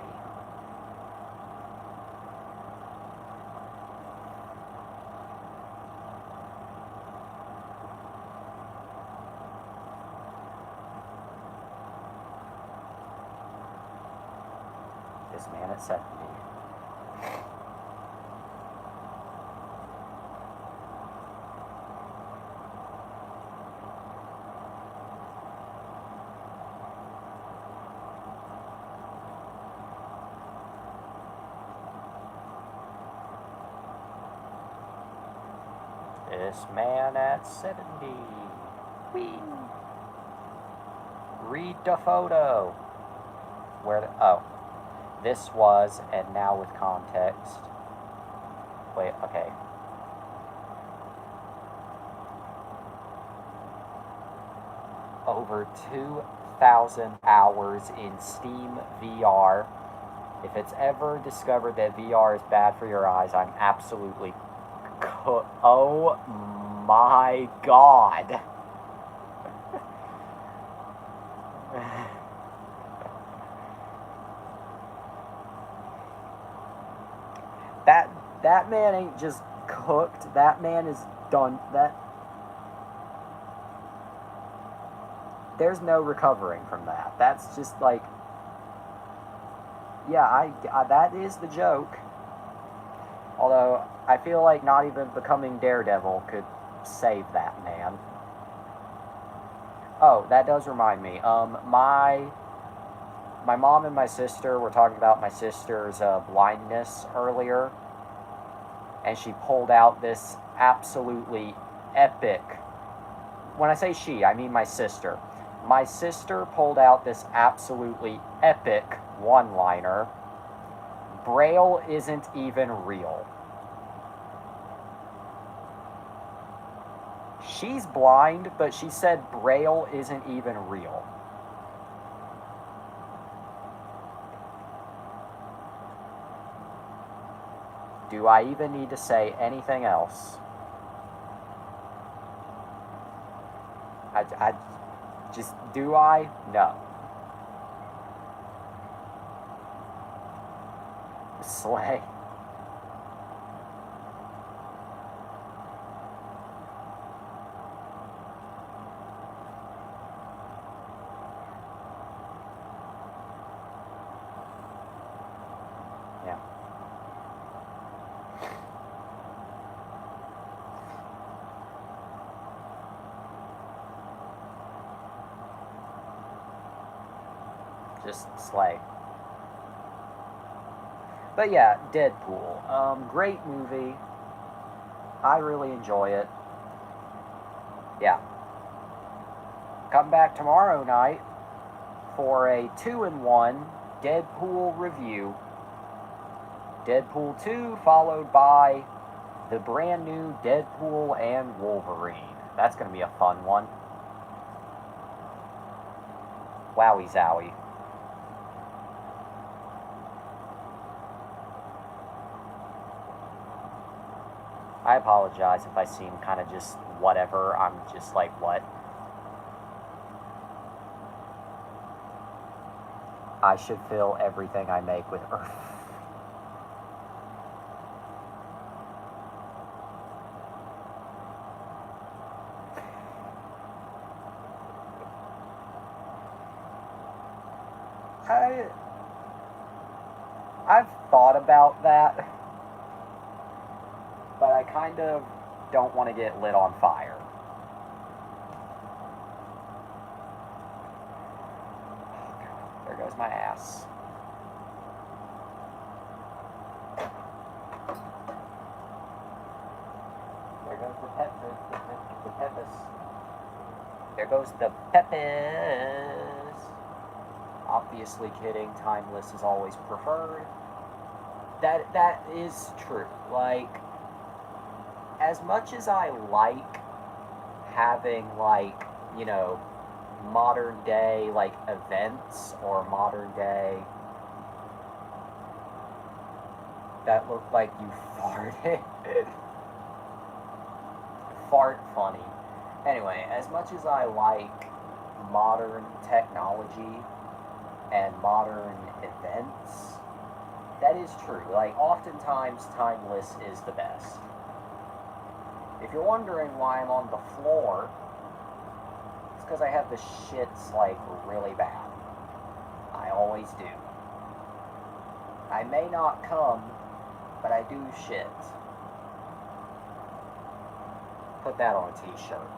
This man at 70. This man at 70. Whee! Read the photo. Where the... Oh. This was, and now with context. Wait, okay. Over 2,000 hours in Steam VR. If it's ever discovered that VR is bad for your eyes, I'm absolutely... Oh my god. That man ain't just cooked. That man is done. There's no recovering from that. That's just like, yeah, I that is the joke. Although I feel like not even becoming Daredevil could save that man. Oh, that does remind me. My mom and my sister were talking about my sister's blindness earlier. And she pulled out this absolutely epic... When I say she, I mean my sister. My sister pulled out this absolutely epic one-liner. Braille isn't even real. She's blind, but she said Braille isn't even real. Do I even need to say anything else? I just, do I? No. Slay. just slay. But yeah, Deadpool. Great movie. I really enjoy it. Yeah. Come back tomorrow night for a 2-in-1 Deadpool review. Deadpool 2 followed by the brand new Deadpool and Wolverine. That's going to be a fun one. Wowie zowie. I apologize if I seem kind of just whatever. I'm just like, what? I should fill everything I make with earth. I've thought about that, but I kind of don't want to get lit on fire. There goes my ass. There goes the pepis. There goes the pepis. Obviously kidding, timeless is always preferred. That is true. Like, as much as I like having, like, you know, modern day, like, events or modern day that look like you farted. Fart funny. Anyway, as much as I like modern technology and modern events, that is true. Like, oftentimes, timeless is the best. If you're wondering why I'm on the floor, it's because I have the shits, like, really bad. I always do. I may not come, but I do shit. Put that on a t-shirt.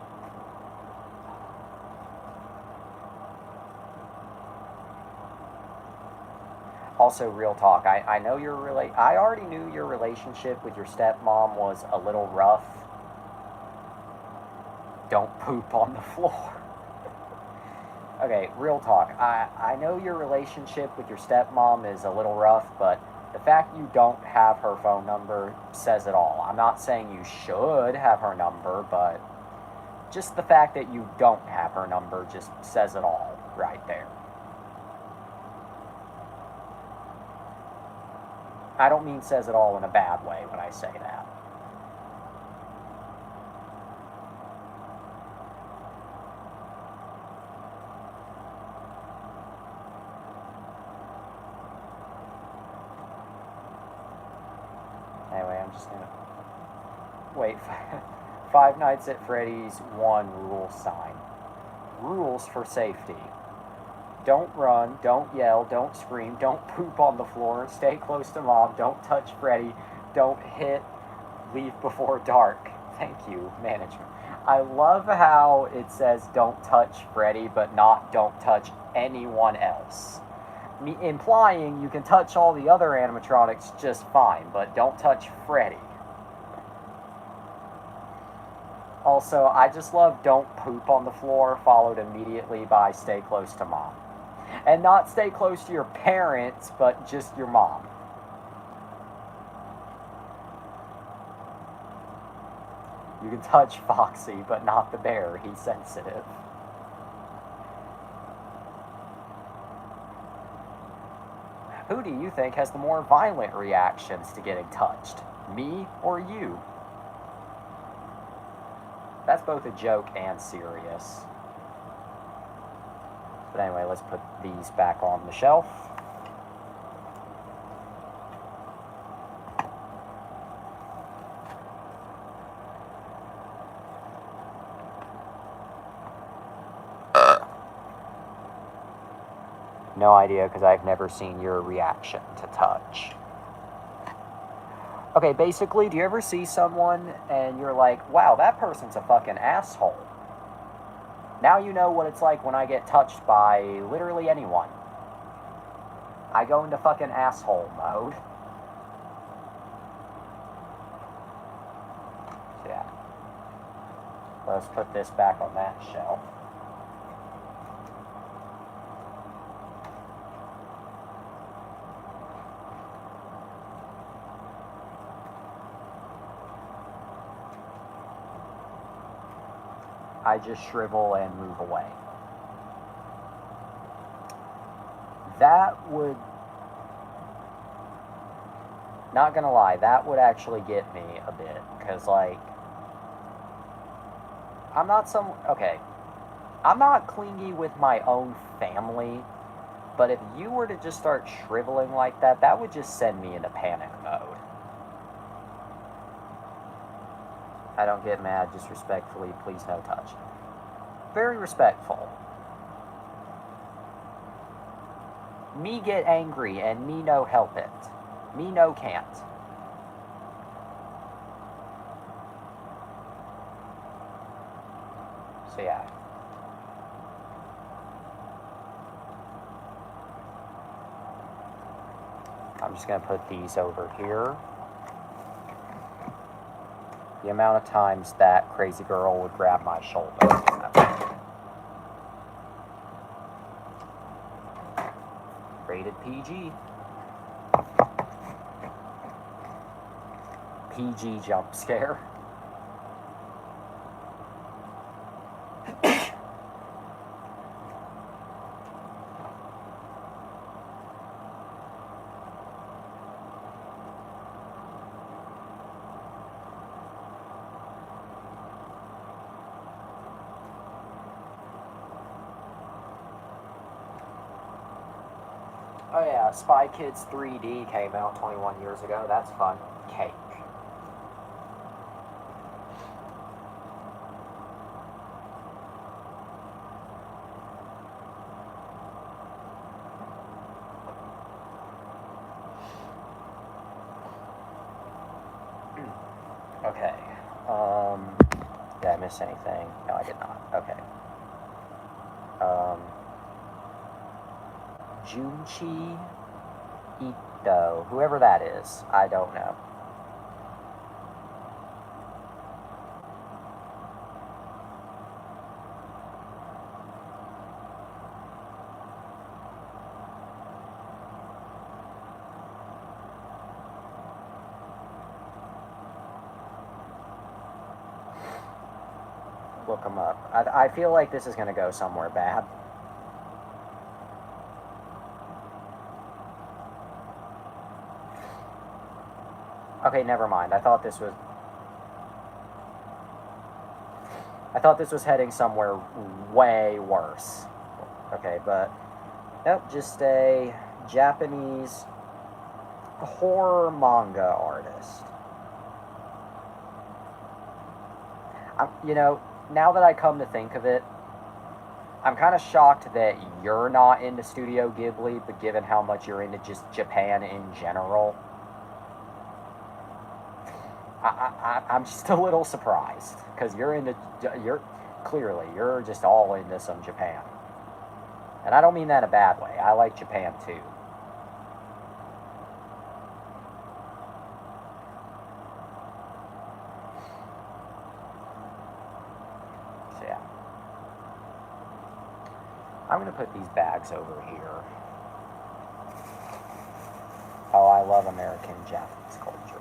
Also, real talk, I know I already knew your relationship with your stepmom was a little rough. Don't poop on the floor. Okay, real talk, I know your relationship with your stepmom is a little rough, but the fact you don't have her phone number says it all. I'm not saying you should have her number, but just the fact that you don't have her number just says it all right there. I don't mean says it all in a bad way when I say that. Anyway, I'm just gonna... Wait, Five Nights at Freddy's 1 rule sign. Rules for safety. Don't run, don't yell, don't scream, don't poop on the floor, stay close to mom, don't touch Freddy, don't hit, leave before dark. Thank you, management. I love how it says don't touch Freddy, but not don't touch anyone else. Implying you can touch all the other animatronics just fine, but don't touch Freddy. Also, I just love don't poop on the floor, followed immediately by stay close to mom. And not stay close to your parents, but just your mom. You can touch Foxy, but not the bear. He's sensitive. Who do you think has the more violent reactions to getting touched? Me or you? That's both a joke and serious. But anyway, let's put these back on the shelf. No idea, because I've never seen your reaction to touch. Okay, basically, do you ever see someone and you're like, wow, that person's a fucking asshole? Now you know what it's like when I get touched by literally anyone. I go into fucking asshole mode. So yeah. Let's put this back on that shelf. I just shrivel and move away. That would, not gonna lie, that would actually get me a bit, because, like, I'm not clingy with my own family, but if you were to just start shriveling like that, that would just send me into panic mode. I don't get mad, just respectfully, please no touch. Very respectful. Me get angry and me no help it. Me no can't. So yeah. I'm just going to put these over here. The amount of times that crazy girl would grab my shoulder. Rated PG. PG jump scare. Oh yeah, Spy Kids 3D came out 21 years ago. That's fun. Cake. Okay. Did I miss anything? No, I did not. Okay. Junchi Ito. Whoever that is. I don't know. Look them up. I feel like this is going to go somewhere bad. Okay, never mind. I thought this was heading somewhere way worse. Okay, but nope, just a Japanese horror manga artist. You know, now that I come to think of it, I'm kind of shocked that you're not into Studio Ghibli, but given how much you're into just Japan in general, I'm just a little surprised, because you're just all into some Japan. And I don't mean that in a bad way. I like Japan too. So yeah. I'm going to put these bags over here. Oh, I love American Japanese culture.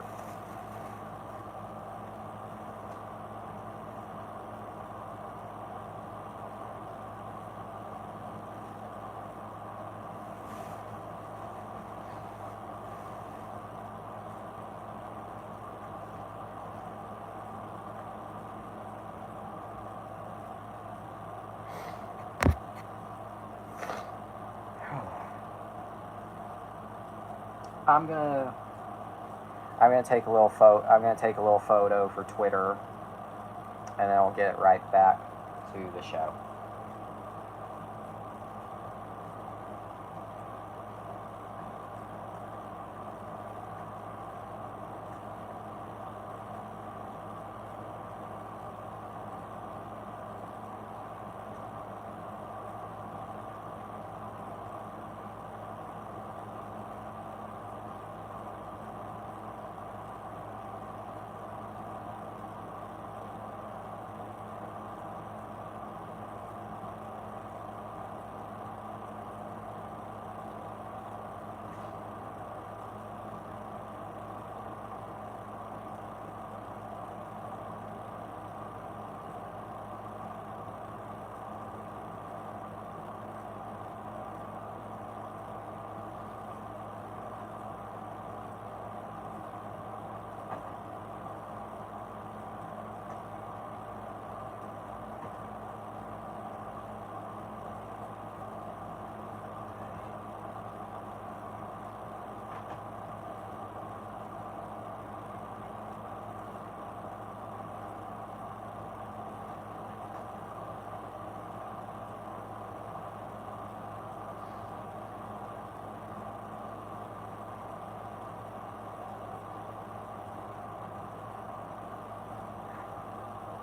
I'm gonna take a little photo for Twitter, and then I'll get it right back to the show.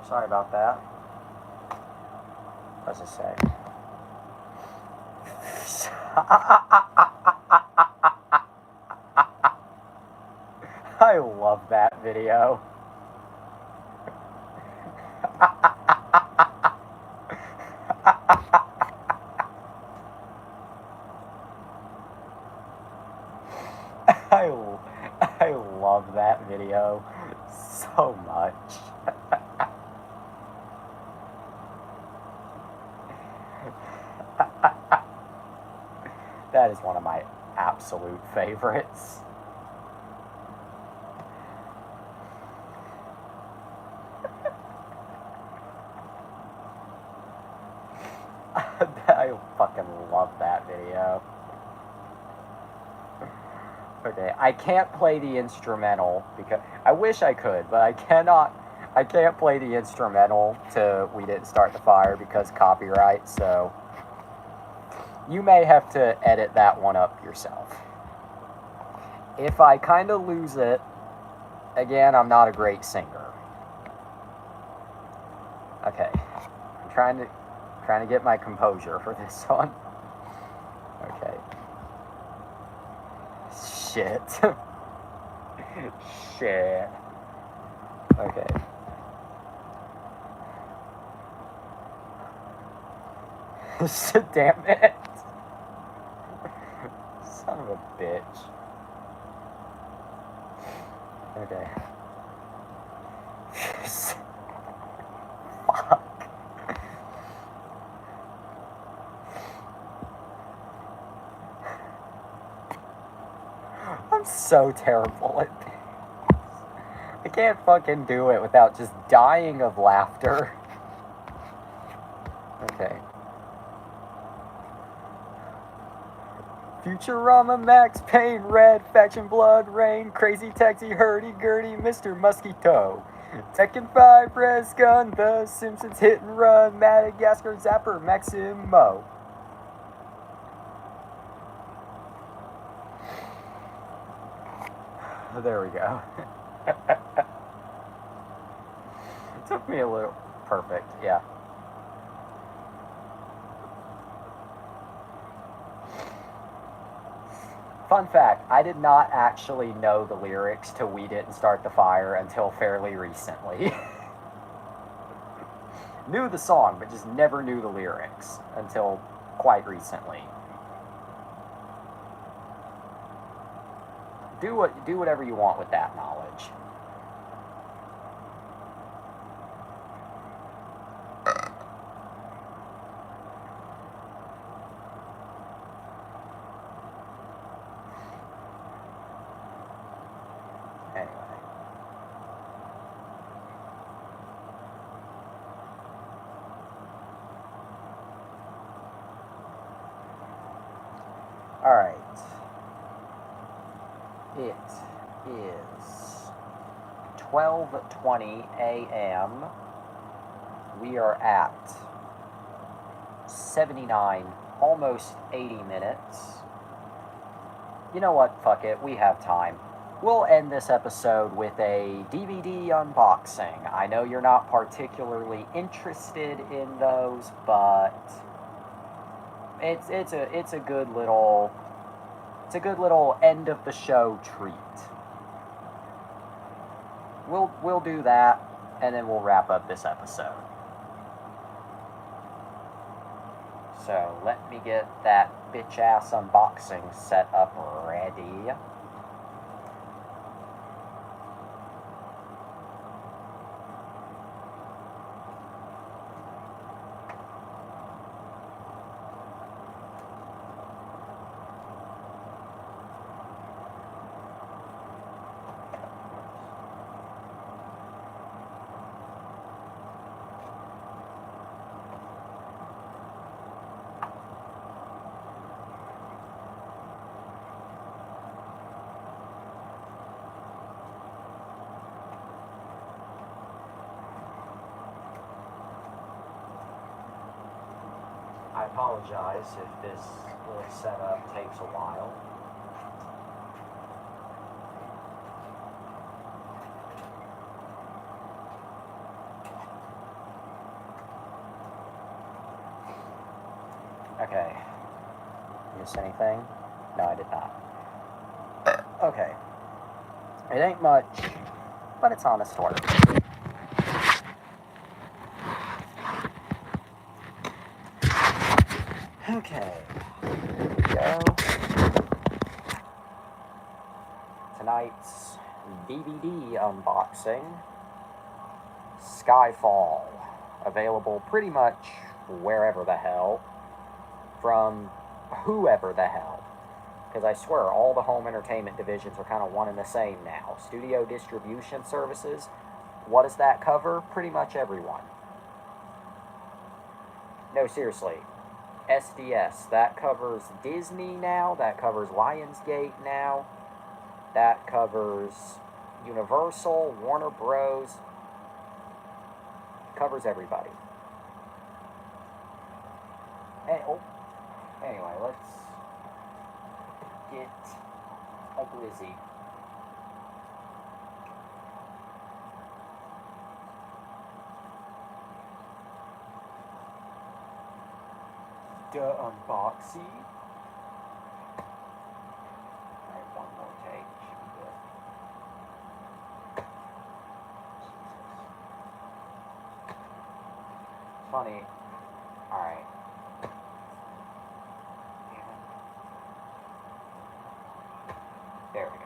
Sorry about that. What's it say? I love that video. I love that video so much. That is one of my absolute favorites. I fucking love that video. Okay, I can't play the instrumental because I wish I could, but I cannot. I can't play the instrumental to We Didn't Start the Fire because copyright, so you may have to edit that one up yourself. If I kind of lose it, again, I'm not a great singer. Okay, I'm trying to get my composure for this one. Okay. Shit. Shit. Okay. Damn it. Son of a bitch. Okay. Fuck. I'm so terrible at this. I can't fucking do it without just dying of laughter. Okay. Futurama, Max Payne, Red, Faction, Blood, Rain, Crazy Taxi, Hurdy-Gurdy, Mr. Mosquito, Tekken 5, Res Gun, The Simpsons, Hit and Run, Madagascar, Zapper, Maximo. There we go. It took me a little... Perfect, yeah. Fun fact, I did not actually know the lyrics to We Didn't Start the Fire until fairly recently. Knew the song, but just never knew the lyrics until quite recently. Do whatever you want with that knowledge. Alright. It is 12:20 a.m. We are at 79, almost 80 minutes. You know what? Fuck it. We have time. We'll end this episode with a DVD unboxing. I know you're not particularly interested in those, but it's a good little end of the show treat. We'll do that, and then we'll wrap up this episode. So let me get that bitch ass unboxing set up ready. I apologize if this little setup takes a while. Okay. Miss anything? No, I did not. Okay. It ain't much, but it's honest work. Okay. Here we go. Tonight's DVD unboxing. Skyfall. Available pretty much wherever the hell. From whoever the hell. Because I swear, all the home entertainment divisions are kind of one and the same now. Studio distribution services. What does that cover? Pretty much everyone. No, seriously. SDS. That covers Disney now. That covers Lionsgate now. That covers Universal, Warner Bros. Covers everybody. Anyway, let's get a glizzy. The unboxing. Alright, one more take. Should be good. Funny. Alright. There we go.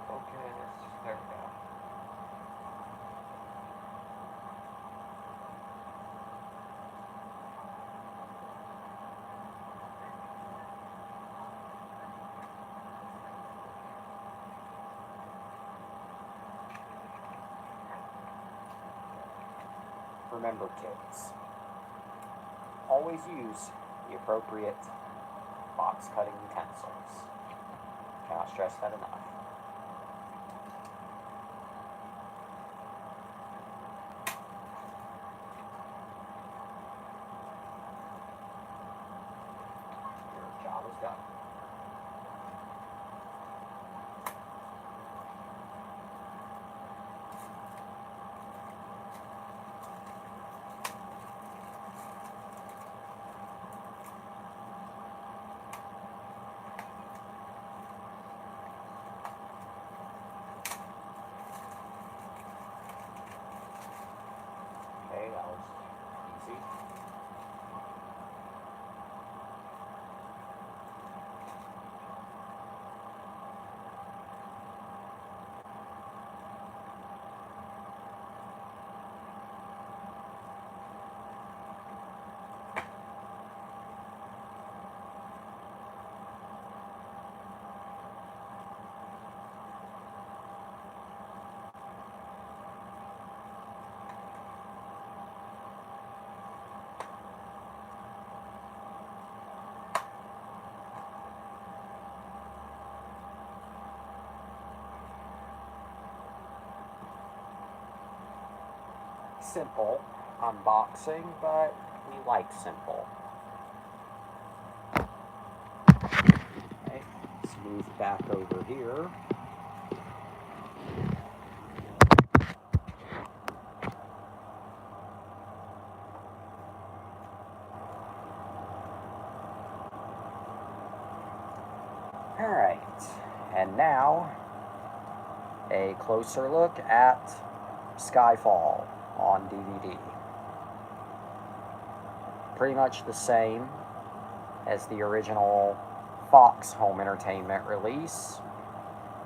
Focus. There we go. Remember, kids, always use the appropriate box cutting utensils. Cannot stress that enough. Your job is done. Okay, that was easy. Simple unboxing, but we like simple. Okay, let's move back over here. Alright, and now a closer look at Skyfall on DVD. Pretty much the same as the original Fox home entertainment release,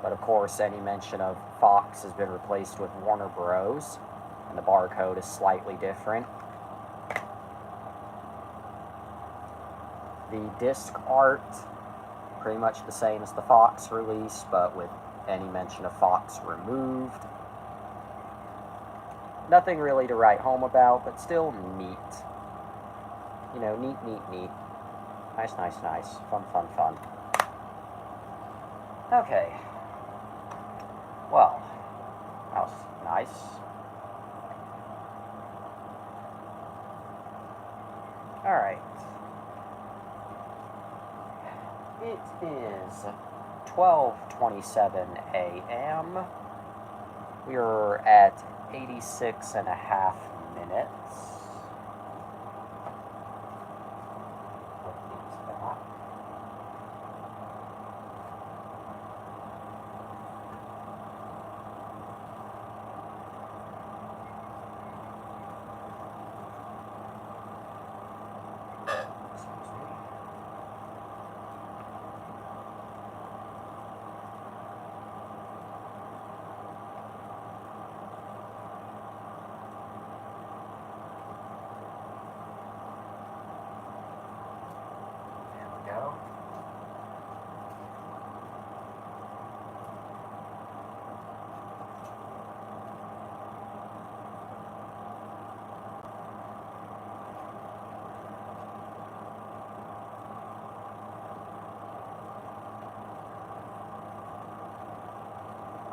but of course any mention of Fox has been replaced with Warner Bros. And the barcode is slightly different. The disc art, pretty much the same as the Fox release, but with any mention of Fox removed. Nothing really to write home about, but still neat. you know, neat, neat, neat. Nice, nice, nice. Fun, fun, fun. Okay. Well, that was nice. Alright. It is 12:27 a.m. We're at 86.5 minutes. Go.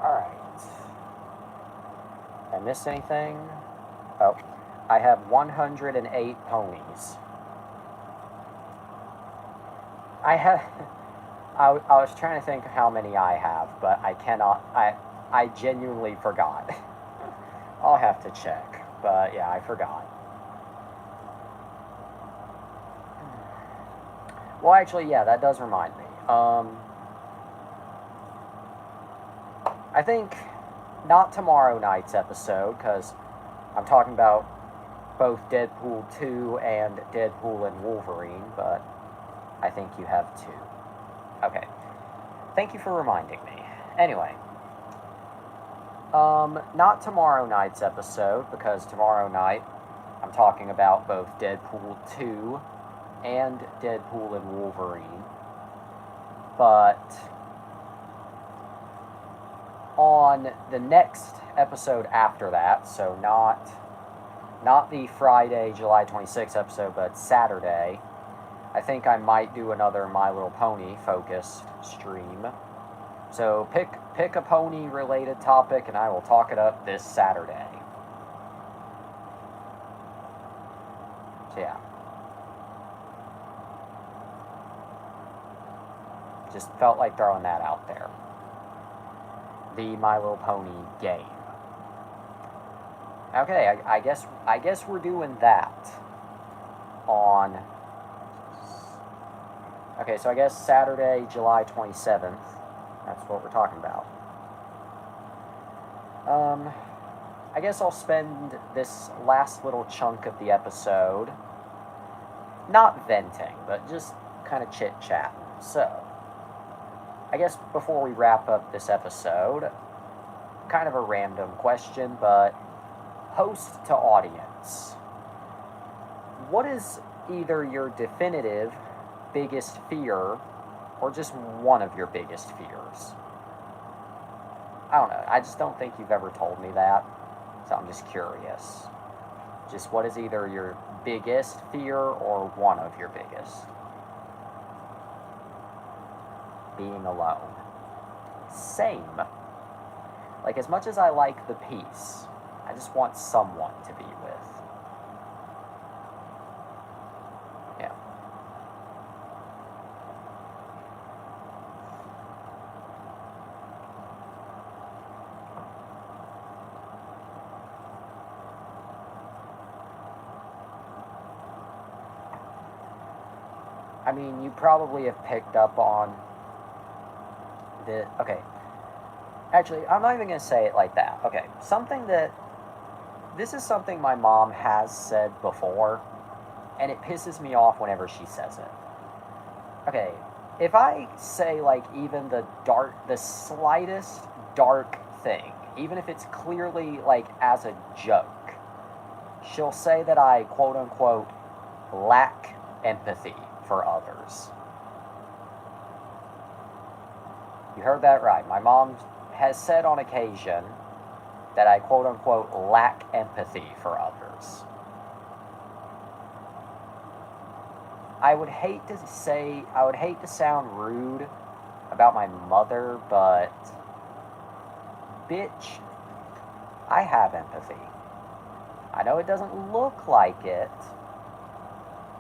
Alright. Did I miss anything? Oh, I have 108 ponies. I have... I was trying to think how many I have, but I cannot... I genuinely forgot. I'll have to check. But yeah, I forgot. Well, actually, yeah, that does remind me. I think not tomorrow night's episode, because I'm talking about both Deadpool 2 and Deadpool and Wolverine, but I think you have two. Okay. Thank you for reminding me. Anyway. Not tomorrow night's episode, because tomorrow night I'm talking about both Deadpool 2 and Deadpool and Wolverine. But on the next episode after that, so not the Friday, July 26th episode, but Saturday, I think I might do another My Little Pony focused stream. So pick a pony related topic and I will talk it up this Saturday. So yeah. Just felt like throwing that out there. The My Little Pony game. Okay, I guess we're doing that on... Okay, so I guess Saturday, July 27th. That's what we're talking about. I guess I'll spend this last little chunk of the episode not venting, but just kind of chit-chatting. So, I guess before we wrap up this episode, kind of a random question, but host to audience. What is either your definitive biggest fear or just one of your biggest fears? I don't know. I just don't think you've ever told me that, so I'm just curious. Just what is either your biggest fear or one of your biggest? Being alone. Same. Like, as much as I like the peace, I just want someone to be with. Yeah. I mean, you probably have picked up on the... Okay. Actually, I'm not even going to say it like that. Okay. Something that... This is something my mom has said before, and it pisses me off whenever she says it. Okay. If I say, like, even the slightest dark thing, even if it's clearly, like, as a joke, she'll say that I, quote-unquote, lack empathy for others. You heard that right. My mom has said on occasion that I, quote-unquote, lack empathy for others. I would hate to sound rude about my mother, but bitch, I have empathy. I know it doesn't look like it,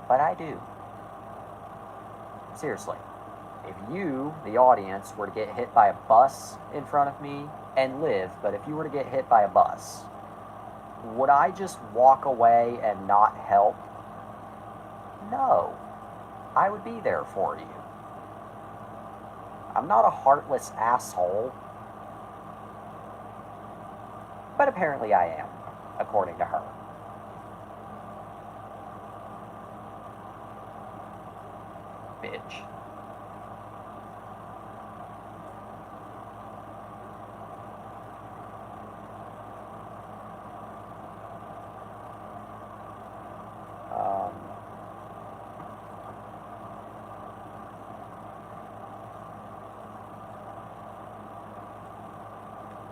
but I do. Seriously. If you, the audience, were to get hit by a bus in front of me and live, but if you were to get hit by a bus, would I just walk away and not help? No. I would be there for you. I'm not a heartless asshole. But apparently I am, according to her. Bitch.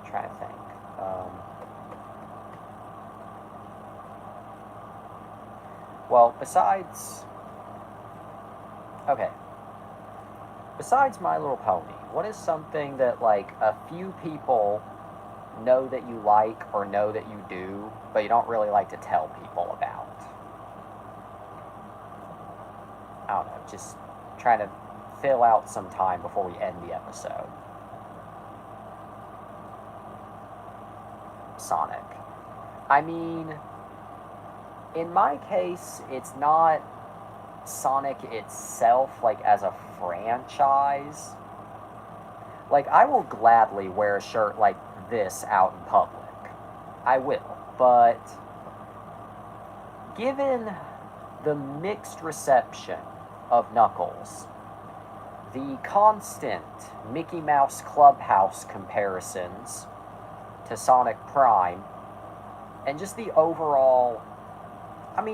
Trying to think. Well, besides My Little Pony, what is something that, like, a few people know that you like or know that you do, but you don't really like to tell people about? I don't know, just trying to fill out some time before we end the episode. Sonic. I mean, in my case, it's not Sonic itself, like, as a franchise. Like, I will gladly wear a shirt like this out in public. I will. But given the mixed reception of Knuckles, the constant Mickey Mouse Clubhouse comparisons to Sonic Prime, and just the overall, I'm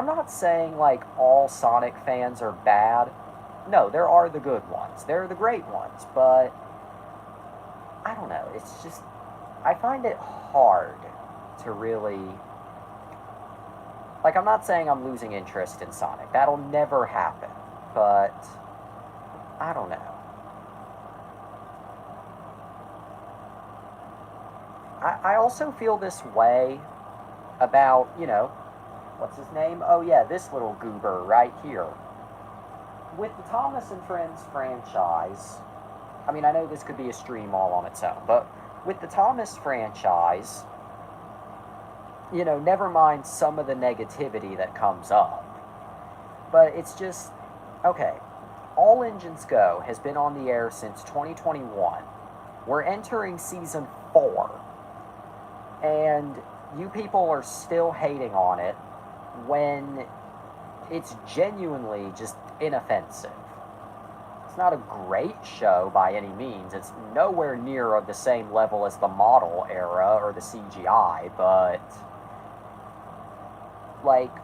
not saying, like, all Sonic fans are bad. No, there are the good ones. There are the great ones, but I don't know. It's just, I find it hard to really, like, I'm not saying I'm losing interest in Sonic. That'll never happen, but I don't know. I also feel this way about, what's his name? Oh yeah, this little goober right here. With the Thomas and Friends franchise, I know this could be a stream all on its own, but with the Thomas franchise, never mind some of the negativity that comes up, but it's just, okay, All Engines Go has been on the air since 2021. We're entering season 4. And you people are still hating on it when it's genuinely just inoffensive. It's not a great show by any means. It's nowhere near of the same level as the model era or the CGI, but, like,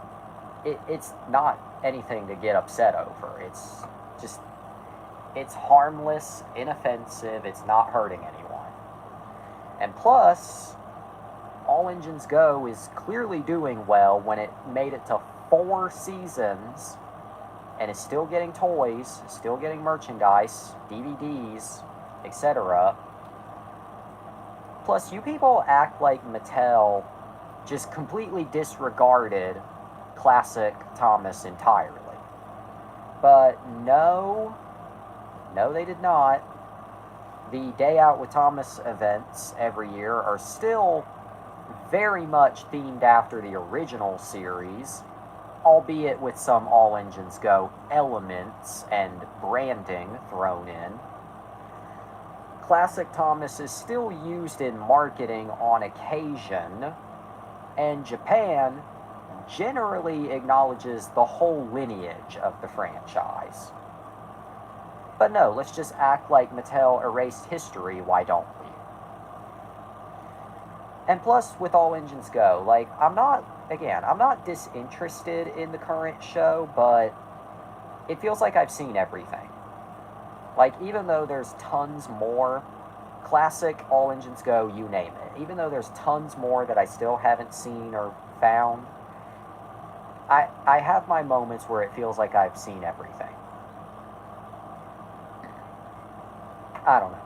it's not anything to get upset over. It's just, it's harmless, inoffensive, it's not hurting anyone. And plus, All Engines Go is clearly doing well when it made it to 4 seasons and is still getting toys, still getting merchandise, DVDs, etc. Plus, you people act like Mattel just completely disregarded classic Thomas entirely. But no, they did not. The Day Out with Thomas events every year are still very much themed after the original series, albeit with some All Engines Go elements and branding thrown in. Classic Thomas is still used in marketing on occasion, and Japan generally acknowledges the whole lineage of the franchise. But no, let's just act like Mattel erased history, why don't we? And plus, with All Engines Go, like, I'm not disinterested in the current show, but it feels like I've seen everything. Like, even though there's tons more, classic All Engines Go, you name it, even though there's tons more that I still haven't seen or found, I have my moments where it feels like I've seen everything. I don't know.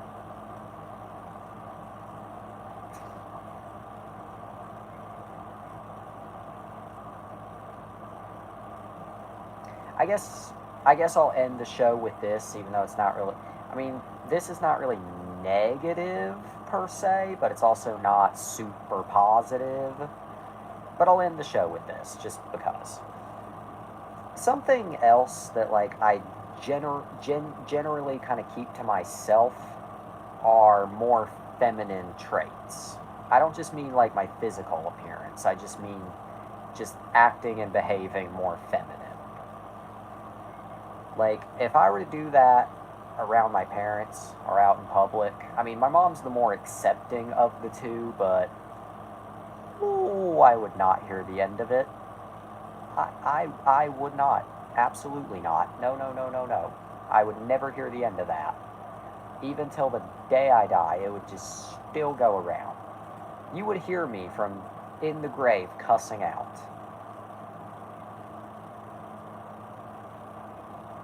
I guess I guess I'll end the show with this, even though it's not really. I mean, this is not really negative per se, but it's also not super positive. But I'll end the show with this, just because. Something else that like I generally kind of keep to myself are more feminine traits. I don't just mean like my physical appearance. I just mean just acting and behaving more feminine. Like, if I were to do that around my parents or out in public, I mean, my mom's the more accepting of the two, but ooh, I would not hear the end of it. I would not. Absolutely not. No, no, no, no, no. I would never hear the end of that. Even till the day I die, it would just still go around. You would hear me from in the grave cussing out.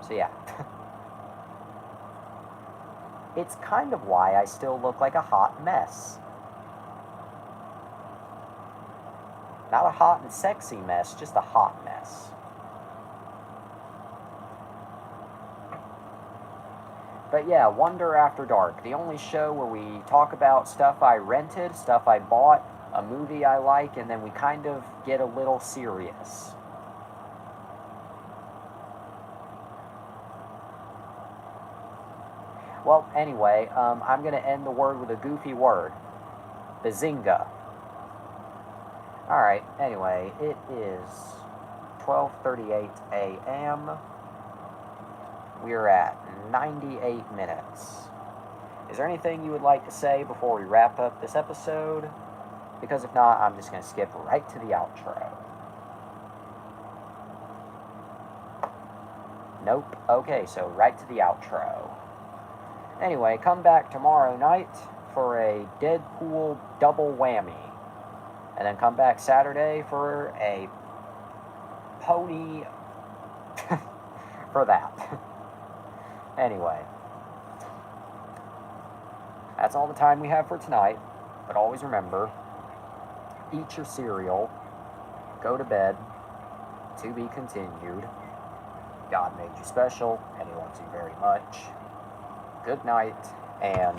So yeah. It's kind of why I still look like a hot mess. Not a hot and sexy mess, just a hot mess. But yeah, Wonder After Dark, the only show where we talk about stuff I rented, stuff I bought, a movie I like, and then we kind of get a little serious. Well, anyway, I'm going to end the word with a goofy word. Bazinga. Alright, anyway, it is 12:38 a.m. We're at 98 minutes. Is there anything you would like to say before we wrap up this episode? Because if not, I'm just going to skip right to the outro. Nope. Okay, so right to the outro. Anyway, come back tomorrow night for a Deadpool double whammy. And then come back Saturday for a pony for that. Anyway, that's all the time we have for tonight. But always remember, eat your cereal, go to bed, to be continued. God made you special, and he loves you very much. Good night, and